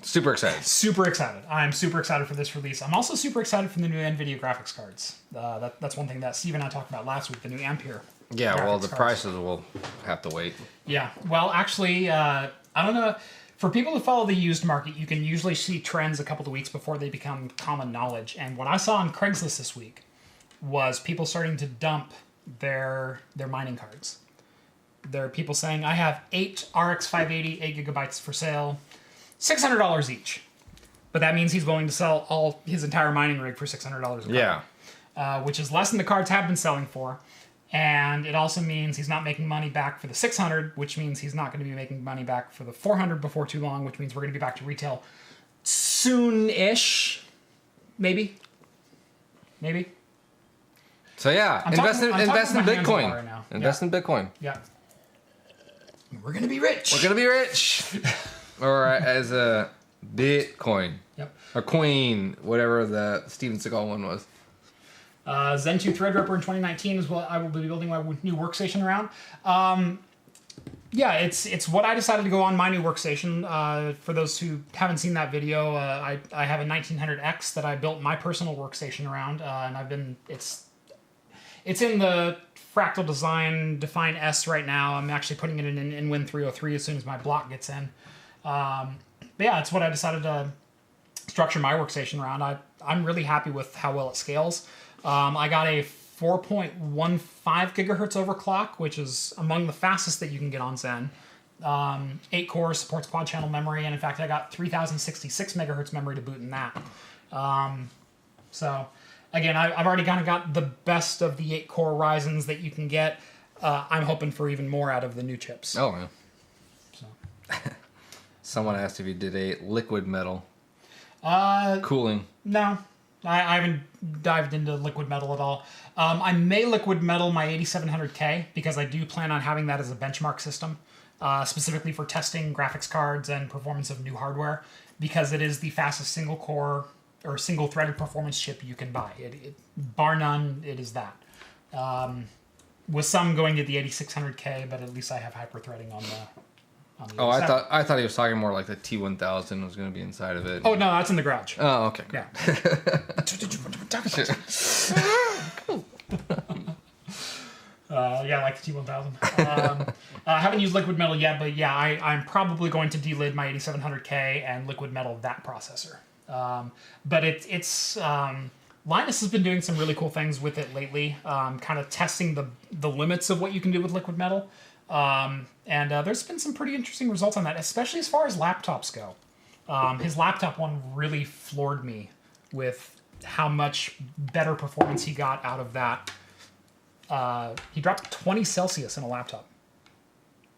super excited. Super excited. I'm super excited for this release. I'm also super excited for the new NVIDIA graphics cards. That's one thing that Steve and I talked about last week, the new Ampere. Yeah, well, the prices will have to wait. Yeah, well, actually, I don't know. For people who follow the used market, you can usually see trends a couple of weeks before they become common knowledge. And what I saw on Craigslist this week was people starting to dump their mining cards. There are people saying, I have 8 RX 580, 8 gigabytes for sale, $600 each. But that means he's willing to sell all his entire mining rig for $600 a card. Yeah. Which is less than the cards have been selling for. And it also means he's not making money back for the 600, which means he's not going to be making money back for the 400 before too long, which means we're going to be back to retail soon-ish. Maybe. So yeah, invest in Bitcoin. Right now. Invest in Bitcoin. Yeah. We're going to be rich. We're going to be rich. Or as a Bitcoin. Yep. Or Queen, whatever the Steven Seagal one was. Zen 2 Threadripper in 2019 is what I will be building my new workstation around. Yeah, it's what I decided to go on my new workstation. For those who haven't seen that video, I have a 1900X that I built my personal workstation around, and it's in the Fractal Design Define S right now. I'm actually putting it in Win 303 as soon as my block gets in. But yeah, it's what I decided to structure my workstation around. I'm really happy with how well it scales. I got a 4.15 gigahertz overclock, which is among the fastest that you can get on Zen. 8 cores, supports quad channel memory, and in fact I got 3066 megahertz memory to boot in that. So again, I've already kind of got the best of the 8 core Ryzens that you can get. I'm hoping for even more out of the new chips. Oh, yeah. So. Someone asked if you did a liquid metal cooling. No. I haven't dived into liquid metal at all. I may liquid metal my 8700K because I do plan on having that as a benchmark system, specifically for testing graphics cards and performance of new hardware, because it is the fastest single core or single threaded performance chip you can buy. Bar none, it is that. With some going to the 8600K, but at least I have hyper-threading on the. Oh, I thought he was talking more like the T1000 was going to be inside of it. Oh no, that's in the garage. Oh, okay. Yeah. Yeah, I like the T1000. I haven't used liquid metal yet, but yeah, I'm probably going to delid my 8700K and liquid metal that processor. But it's Linus has been doing some really cool things with it lately, kind of testing the limits of what you can do with liquid metal. And there's been some pretty interesting results on that, especially as far as laptops go. His laptop one really floored me with how much better performance he got out of that. He dropped 20 Celsius in a laptop.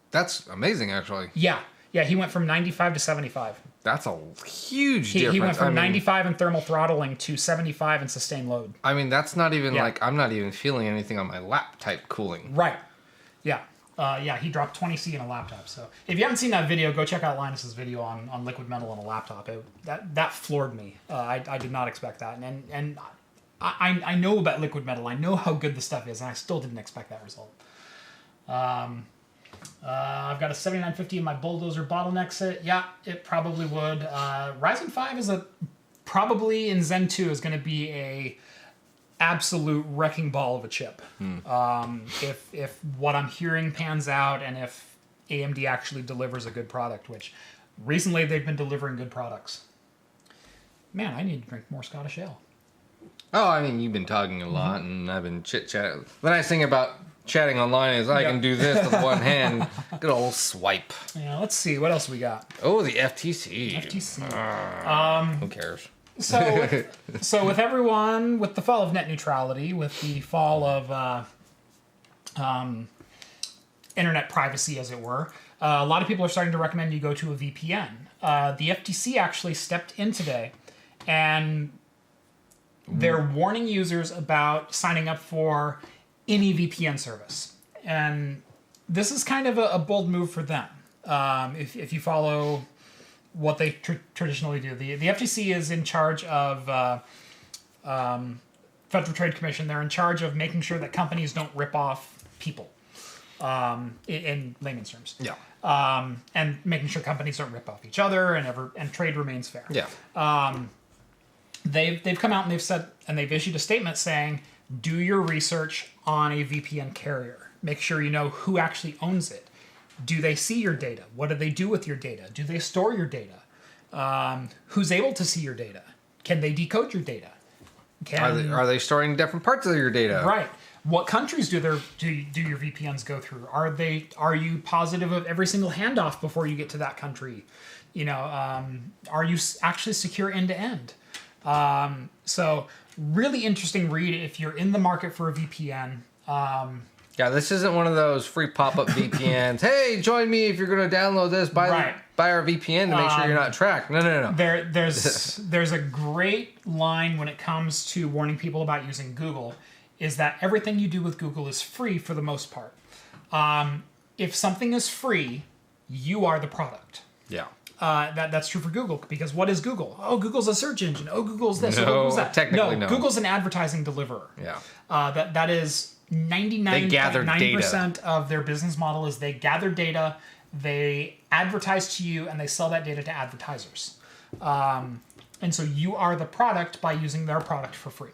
That's amazing, actually. Yeah. Yeah, he went from 95 to 75. That's a huge difference. He went from 95 in thermal throttling to 75 in sustained load. I mean, that's not even like, I'm not even feeling anything on my lap type cooling. Right. Yeah. He dropped 20C in a laptop. So if you haven't seen that video, go check out Linus's video on liquid metal on a laptop. That floored me. I did not expect that. And I know about liquid metal. I know how good the stuff is, and I still didn't expect that result. I've got a 7950 in my bulldozer bottlenecks it. Yeah, it probably would. Ryzen 5 is probably in Zen 2 is going to be a absolute wrecking ball of a chip. If what I'm hearing pans out, and if AMD actually delivers a good product, which recently they've been delivering good products. Man, I need to drink more Scottish Ale. Oh, I mean, you've been talking a lot, and I've been chit-chatting. The nice thing about chatting online is I can do this with one hand. Good old swipe. Yeah, let's see. What else we got? Oh, the FTC. FTC. Who cares? So with everyone, with the fall of net neutrality, with the fall of internet privacy, as it were, a lot of people are starting to recommend you go to a VPN. The FTC actually stepped in today, and they're warning users about signing up for any VPN service. And this is kind of a bold move for them. If you follow what they traditionally do. The FTC is in charge of Federal Trade Commission. They're in charge of making sure that companies don't rip off people, in layman's terms. Yeah. And making sure companies don't rip off each other and trade remains fair. Yeah. They've come out and they've said, and they've issued a statement saying, do your research on a VPN carrier. Make sure you know who actually owns it. Do they see your data? What do they do with your data? Do they store your data? Who's able to see your data? Can they decode your data? Are they storing different parts of your data? Right. What countries do your VPNs go through? Are you positive of every single handoff before you get to that country? Are you actually secure end to end? So really interesting read if you're in the market for a VPN. Yeah, this isn't one of those free pop-up VPNs. Hey, join me if you're going to download this. Buy our VPN to make sure you're not tracked. No. There's a great line when it comes to warning people about using Google, is that everything you do with Google is free for the most part. If something is free, you are the product. Yeah. That's true for Google, because what is Google? Oh, Google's a search engine. Oh, Google's this. No, oh, Google's that. technically no. Google's an advertising deliverer. Yeah. That is 99.9% of their business model is they gather data, they advertise to you, and they sell that data to advertisers. And so you are the product by using their product for free.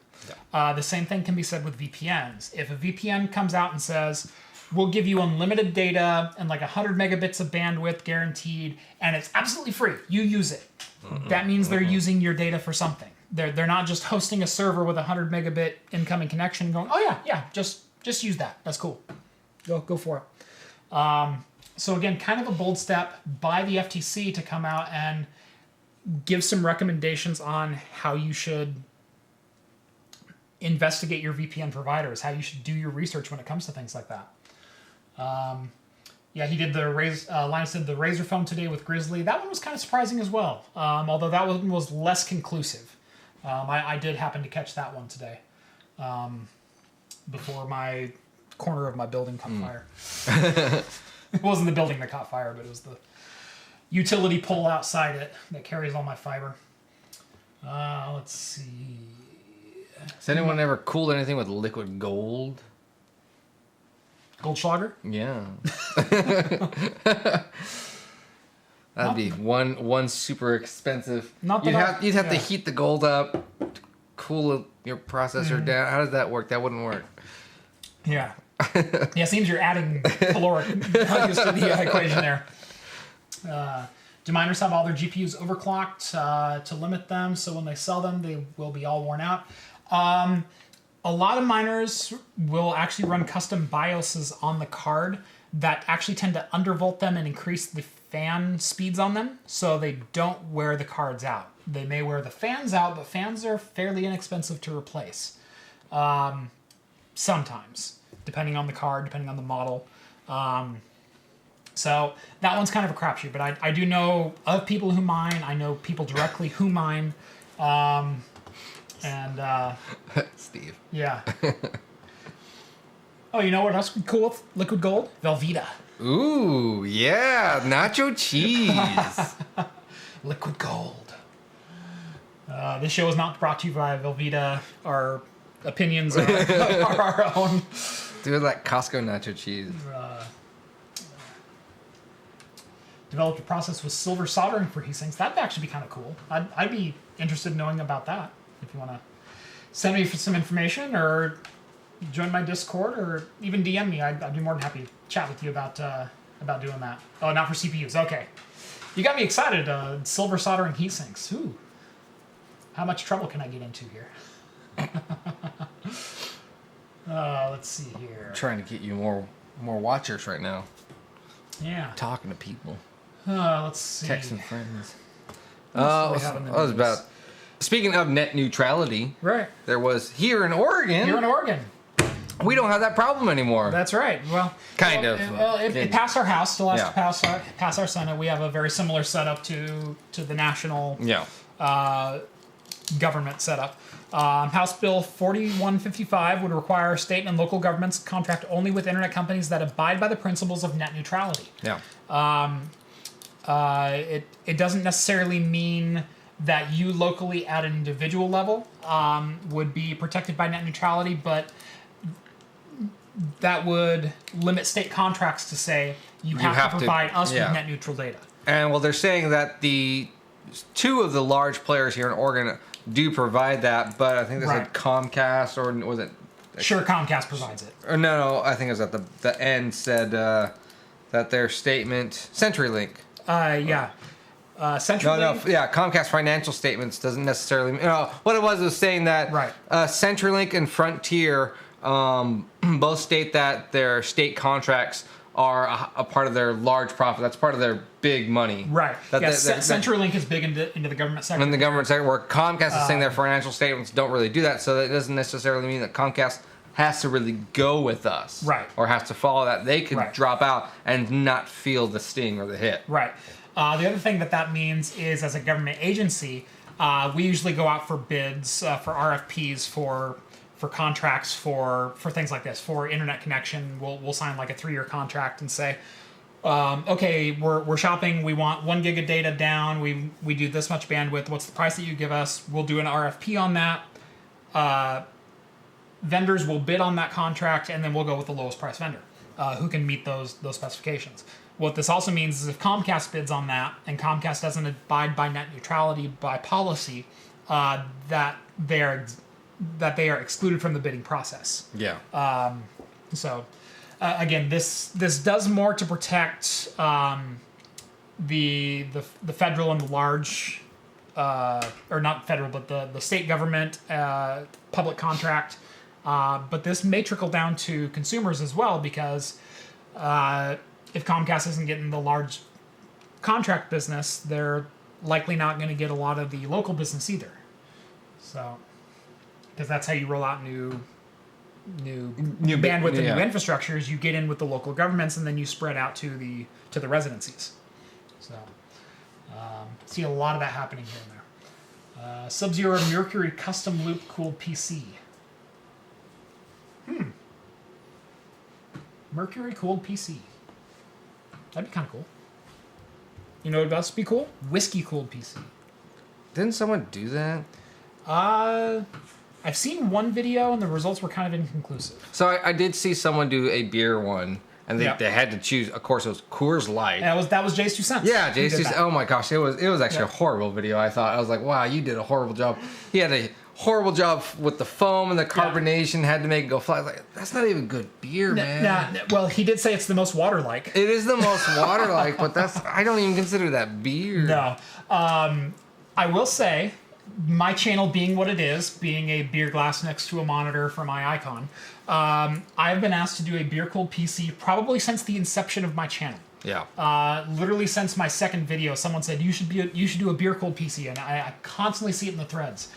Yeah. The same thing can be said with VPNs. If a VPN comes out and says, we'll give you unlimited data and like 100 megabits of bandwidth guaranteed, and it's absolutely free, you use it. That means they're using your data for something. They're not just hosting a server with a 100 megabit incoming connection and going, oh yeah, just use that. That's cool. Go for it. So again, kind of a bold step by the FTC to come out and give some recommendations on how you should investigate your VPN providers, how you should do your research when it comes to things like that. He did Linus did the Razer phone today with Grizzly. That one was kind of surprising as well, although that one was less conclusive. I did happen to catch that one today before my corner of my building caught fire. It wasn't the building that caught fire, but it was the utility pole outside it that carries all my fiber. Let's see. Has anyone ever cooled anything with liquid gold? Goldschlager? Yeah. That'd be one super expensive. You'd have to heat the gold up, to cool your processor down. How does that work? That wouldn't work. Yeah. Yeah, it seems you're adding caloric values to the equation there. Do miners have all their GPUs overclocked to limit them, so when they sell them, they will be all worn out? A lot of miners will actually run custom BIOSes on the card that actually tend to undervolt them and increase the fan speeds on them, so they don't wear the cards out. They may wear the fans out, but fans are fairly inexpensive to replace. Sometimes, depending on the card, depending on the model. So that one's kind of a crapshoot, but I do know of people who mine. I know people directly who mine. Steve. Yeah. Oh, you know what else would be cool with liquid gold? Velveeta. Ooh, yeah, nacho cheese. Liquid gold. This show is not brought to you by Velveeta. Our opinions are our own. Dude, like Costco nacho cheese. Developed a process with silver soldering for heat sinks. That'd actually be kind of cool. I'd be interested in knowing about that. If you want to send me some information or join my Discord or even DM me, I'd be more than happy to chat with you about doing that. Oh, not for CPUs. Okay. You got me excited. Silver soldering heat sinks. Ooh. How much trouble can I get into here? Let's see here. I'm trying to get you more watchers right now. Yeah. Talking to people. Let's see. Texting friends. What was about... Speaking of net neutrality, right? There was here in Oregon. We don't have that problem anymore. That's right. Well, kind of. It passed our House. Still has to pass our Senate. We have a very similar setup to the national government setup. House Bill 4155 would require state and local governments contract only with internet companies that abide by the principles of net neutrality. Yeah. It doesn't necessarily mean that you locally at an individual level would be protected by net neutrality, but that would limit state contracts to say you have to provide us with net neutral data. And well, they're saying that the two of the large players here in Oregon do provide that, but I think they said Comcast, or was it? Sure, Comcast provides it. Or no, I think it was at the end said that their statement, CenturyLink. CenturyLink. Comcast financial statements doesn't necessarily. What it was saying that CenturyLink and Frontier both state that their state contracts are a part of their large profit. That's part of their big money. Right. CenturyLink is big into the government sector. In the government sector, where Comcast is saying their financial statements don't really do that, so that doesn't necessarily mean that Comcast has to really go with us. Right. Or has to follow that. They could drop out and not feel the sting or the hit. Right. The other thing that means is, as a government agency, we usually go out for bids, for RFPs, for contracts, for things like this, for internet connection. We'll sign like a 3-year contract and say, okay, we're shopping. We want 1 gig of data down. We do this much bandwidth. What's the price that you give us? We'll do an RFP on that. Vendors will bid on that contract, and then we'll go with the lowest price vendor who can meet those specifications. What this also means is if Comcast bids on that and Comcast doesn't abide by net neutrality by policy, that they are excluded from the bidding process. Yeah. Again, this does more to protect the federal and the large, or not federal, but the state government public contract. But this may trickle down to consumers as well, because if Comcast isn't getting the large contract business, they're likely not going to get a lot of the local business either. So, because that's how you roll out new bandwidth and new infrastructures. You get in with the local governments, and then you spread out to the residencies. So, see a lot of that happening here and there. Sub-Zero Mercury custom loop cooled PC. Mercury cooled PC. That'd be kind of cool. You know what else would be cool? Whiskey cooled PC. Didn't someone do that? I've seen one video and the results were kind of inconclusive. So I did see someone do a beer one, and they had to choose. Of course, it was Coors Light. That was Jay's 2 cents. Yeah, Jay's 2 cents. Oh my gosh, it was actually a horrible video. I thought, I was like, wow, you did a horrible job. He had a horrible job with the foam and the carbonation. Had to make it go fly. I was like, that's not even good beer, man. Well, he did say it's the most water-like. It is the most water-like, but I don't even consider that beer. No. I will say, my channel being what it is, being a beer glass next to a monitor for my icon, I've been asked to do a beer-cooled PC probably since the inception of my channel. Yeah. Literally since my second video, someone said you should do a beer-cooled PC, and I constantly see it in the threads.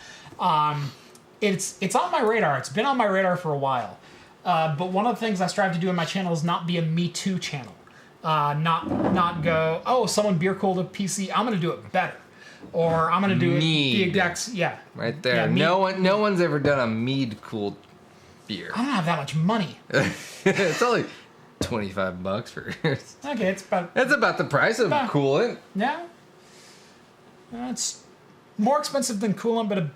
It's on my radar. It's been on my radar for a while. But one of the things I strive to do in my channel is not be a Me Too channel. Not go, oh, someone beer cooled a PC, I'm gonna do it better, or I'm gonna do it the exact right there. Yeah, no one's ever done a mead cooled beer. I don't have that much money. It's only $25 for yours. Okay, it's about the price of coolant. Yeah. It's more expensive than coolant,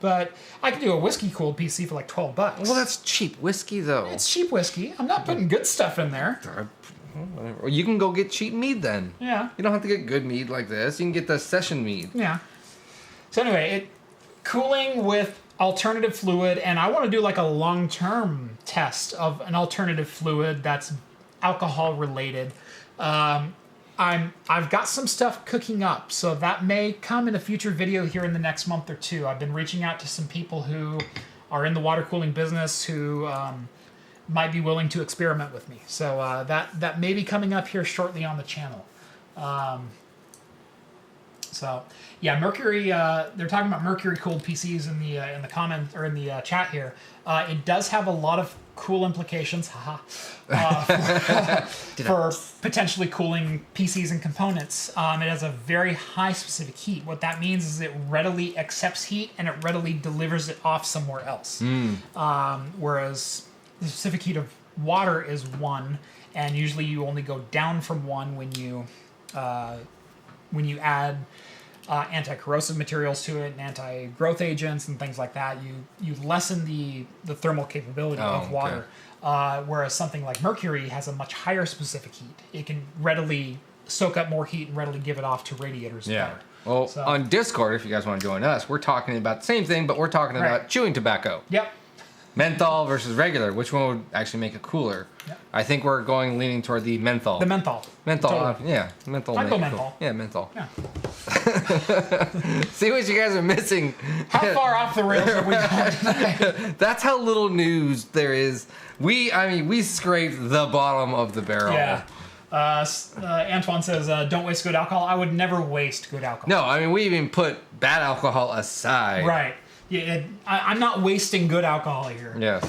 but I could do a whiskey cooled PC for like $12. Well, that's cheap whiskey though. It's cheap whiskey. I'm not putting good stuff in there. Whatever. Or you can go get cheap mead then. Yeah. You don't have to get good mead like this. You can get the session mead. Yeah. So anyway, cooling with alternative fluid, and I want to do like a long-term test of an alternative fluid that's alcohol related. I've got some stuff cooking up, so that may come in a future video here in the next month or two. I've been reaching out to some people who are in the water cooling business who might be willing to experiment with me. So that may be coming up here shortly on the channel. So yeah, Mercury. They're talking about Mercury cooled PCs in the comment or in the chat here. It does have a lot of cool implications, for potentially cooling PCs and components. It has a very high specific heat. What that means is it readily accepts heat and it readily delivers it off somewhere else. Whereas the specific heat of water is 1, and usually you only go down from 1 when you add anti-corrosive materials to it and anti-growth agents and things like that. You lessen the thermal capability of water. Whereas something like mercury has a much higher specific heat. It can readily soak up more heat and readily give it off to radiators. Yeah. Better. Well, on Discord, if you guys want to join us, we're talking about the same thing, but we're talking about chewing tobacco. Yep. Menthol versus regular. Which one would actually make it cooler? Yep. I think we're leaning toward the menthol. The menthol. Menthol. Totally. Yeah. Menthol. I'd go menthol. menthol. Yeah, menthol. Yeah. See what you guys are missing. How far off the rails have we gone tonight? That's how little news there is. We scraped the bottom of the barrel. Yeah. Antoine says, don't waste good alcohol. I would never waste good alcohol. No, we even put bad alcohol aside. Right. Yeah, I'm not wasting good alcohol here. Yes.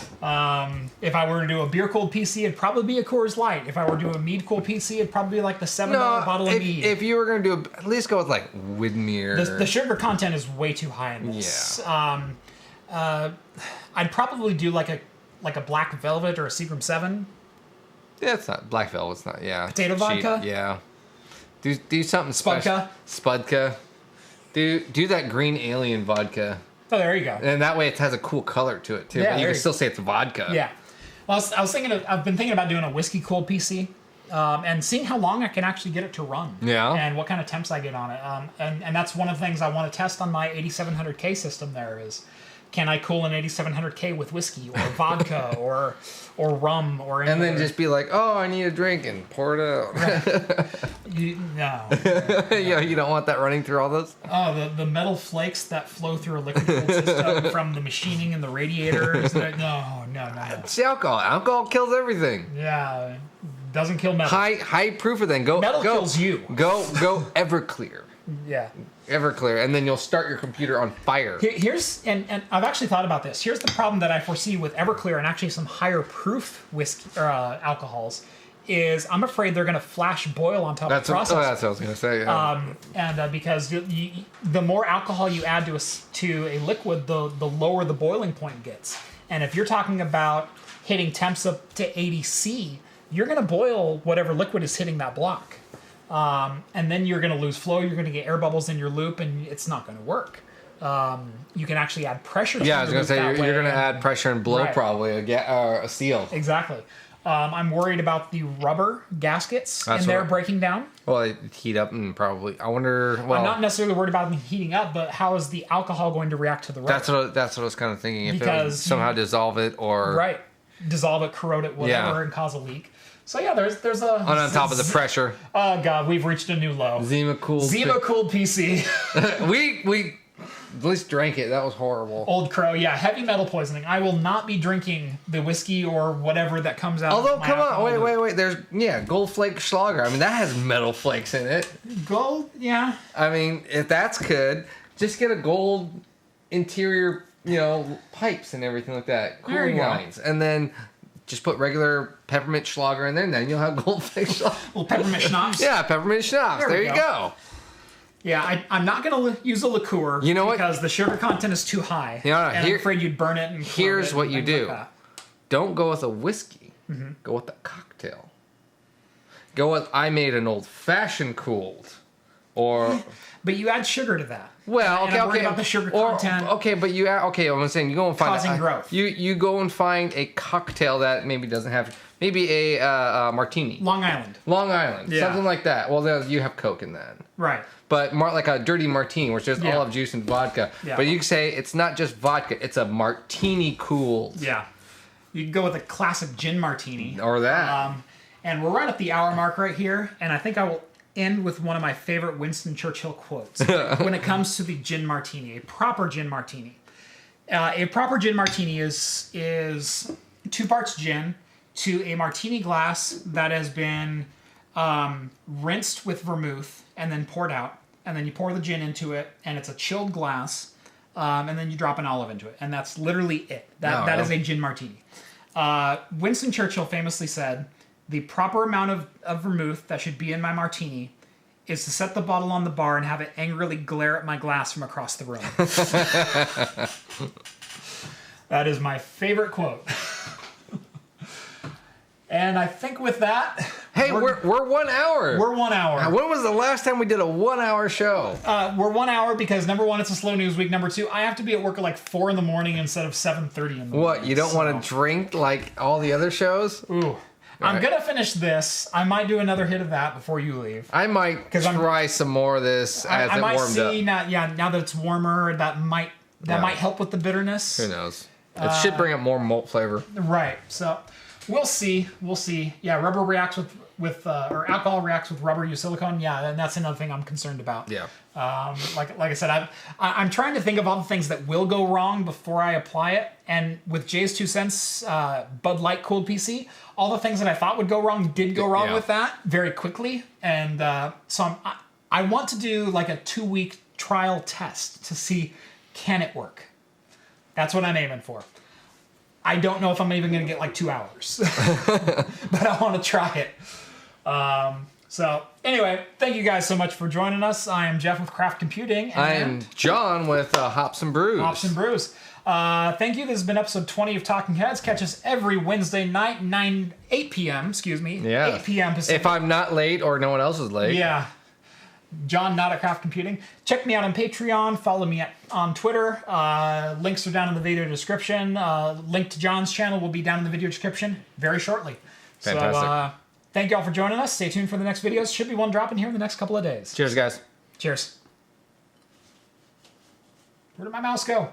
If I were to do a beer cooled PC, it'd probably be a Coors Light. If I were to do a mead cooled PC, it'd probably be like the $7 bottle of mead. If you were going to do at least go with like Widmer. The sugar content is way too high in this. Yeah. I'd probably do like a Black Velvet or a Seagram 7. Yeah, it's not Black Velvet. It's not. Yeah. Potato vodka. Yeah. Do something special. Spudka. Do that green alien vodka. Oh, there you go. And that way it has a cool color to it too. Yeah, but you can still say it's vodka. Yeah. Well, I've been thinking about doing a whiskey cooled PC, and seeing how long I can actually get it to run. Yeah. And what kind of temps I get on it. And that's one of the things I want to test on my 8700K system. There is, can I cool an 8700K with whiskey or vodka or rum or anything? And then just be like, oh, I need a drink and pour it out. Right. No. You don't want that running through all those? Oh, the metal flakes that flow through a liquid cooled system from the machining and the radiators. No. It's the alcohol. Alcohol kills everything. Yeah. Doesn't kill metal. High proof of then. Metal kills you. Go Everclear. Yeah. Everclear, and then you'll start your computer on fire. Here's and I've actually thought about this. Here's the problem that I foresee with Everclear and actually some higher proof whiskey alcohols is I'm afraid they're going to flash boil on top of the process. That's what I was going to say. Yeah. Because the more alcohol you add to a liquid, the lower the boiling point gets. And if you're talking about hitting temps up to 80 C, you're going to boil whatever liquid is hitting that block. And then you're going to lose flow. You're going to get air bubbles in your loop, and it's not going to work. You can actually add pressure. Yeah, I was going to say you're going to add pressure and blow probably a seal. Exactly. I'm worried about the rubber gaskets breaking down. Well, it heat up and probably. I wonder. Well, I'm not necessarily worried about them heating up, but how is the alcohol going to react to the rubber? That's what I was kind of thinking. If it would somehow dissolve it or dissolve it, corrode it, whatever, and cause a leak. So yeah, there's a on top of the pressure. Oh god, we've reached a new low. Zima cooled PC. we at least drank it. That was horrible. Old Crow, yeah, heavy metal poisoning. I will not be drinking the whiskey or whatever that comes out. Although, come on, wait. There's Gold Flake Schlager. I mean, that has metal flakes in it. Gold, yeah. I mean, if that's good, just get a gold interior, pipes and everything like that, cooling lines, and then just put regular peppermint Schlager in there, and then you'll have goldfish Schlager. Little peppermint schnapps. Yeah, peppermint schnapps. There you go. Yeah, I'm not going to use a liqueur. You know what? Because the sugar content is too high. You know, and I'm afraid you'd burn it. And here's what you do. Like don't go with a whiskey. Go with a cocktail. Go with, I made an old-fashioned cooled. Or... But you add sugar to that. Well, and I'm worried about the sugar content. Okay, but you add, I'm saying you go and find causing growth. You go and find a cocktail that maybe doesn't have maybe a martini. Long Island, yeah. Something like that. Well, then you have Coke in that, right? But more like a dirty martini, which is olive juice and vodka. Yeah. But you can say it's not just vodka; it's a martini cooled. Yeah, you can go with a classic gin martini or that. And we're right at the hour mark right here, and I think I will end with one of my favorite Winston Churchill quotes when it comes to the gin martini, a proper gin martini. A proper gin martini is 2 parts gin to a martini glass that has been rinsed with vermouth and then poured out. And then you pour the gin into it, and it's a chilled glass, and then you drop an olive into it. And that's literally it. That is a gin martini. Winston Churchill famously said, the proper amount of vermouth that should be in my martini is to set the bottle on the bar and have it angrily glare at my glass from across the room. That is my favorite quote. And I think with that... Hey, we're 1 hour. We're 1 hour. When was the last time we did a 1 hour show? We're 1 hour because, number one, it's a slow news week. Number two, I have to be at work at like 4 in the morning instead of 7:30 in the morning. What, you don't want to drink like all the other shows? Ooh. I'm going to finish this. I might do another hit of that before you leave. I might try some more of this as it warms up. Now that it's warmer, that might help with the bitterness. Who knows? It should bring up more malt flavor. Right. So we'll see. Yeah, rubber reacts with or alcohol reacts with rubber, use silicone. Yeah, and that's another thing I'm concerned about. Yeah. Like I said, I'm trying to think of all the things that will go wrong before I apply it. And with Jay's 2 cents, Bud Light cooled PC, all the things that I thought would go wrong did go wrong with that very quickly. And so I want to do like a 2-week trial test to see, can it work? That's what I'm aiming for. I don't know if I'm even going to get like 2 hours, but I want to try it. So anyway, thank you guys so much for joining us. I am Jeff with Craft Computing. And I am John with Hops and Brews. Hops and Brews. Thank you. This has been episode 20 of Talking Heads. Catch us every Wednesday night, 8 p.m. Yeah. 8 p.m. Pacific. If I'm not late or no one else is late. Yeah. John, not at Craft Computing. Check me out on Patreon. Follow me on Twitter. Links are down in the video description. Link to John's channel will be down in the video description very shortly. Fantastic. So, thank y'all for joining us. Stay tuned for the next videos. Should be one dropping here in the next couple of days. Cheers, guys. Cheers. Where did my mouse go?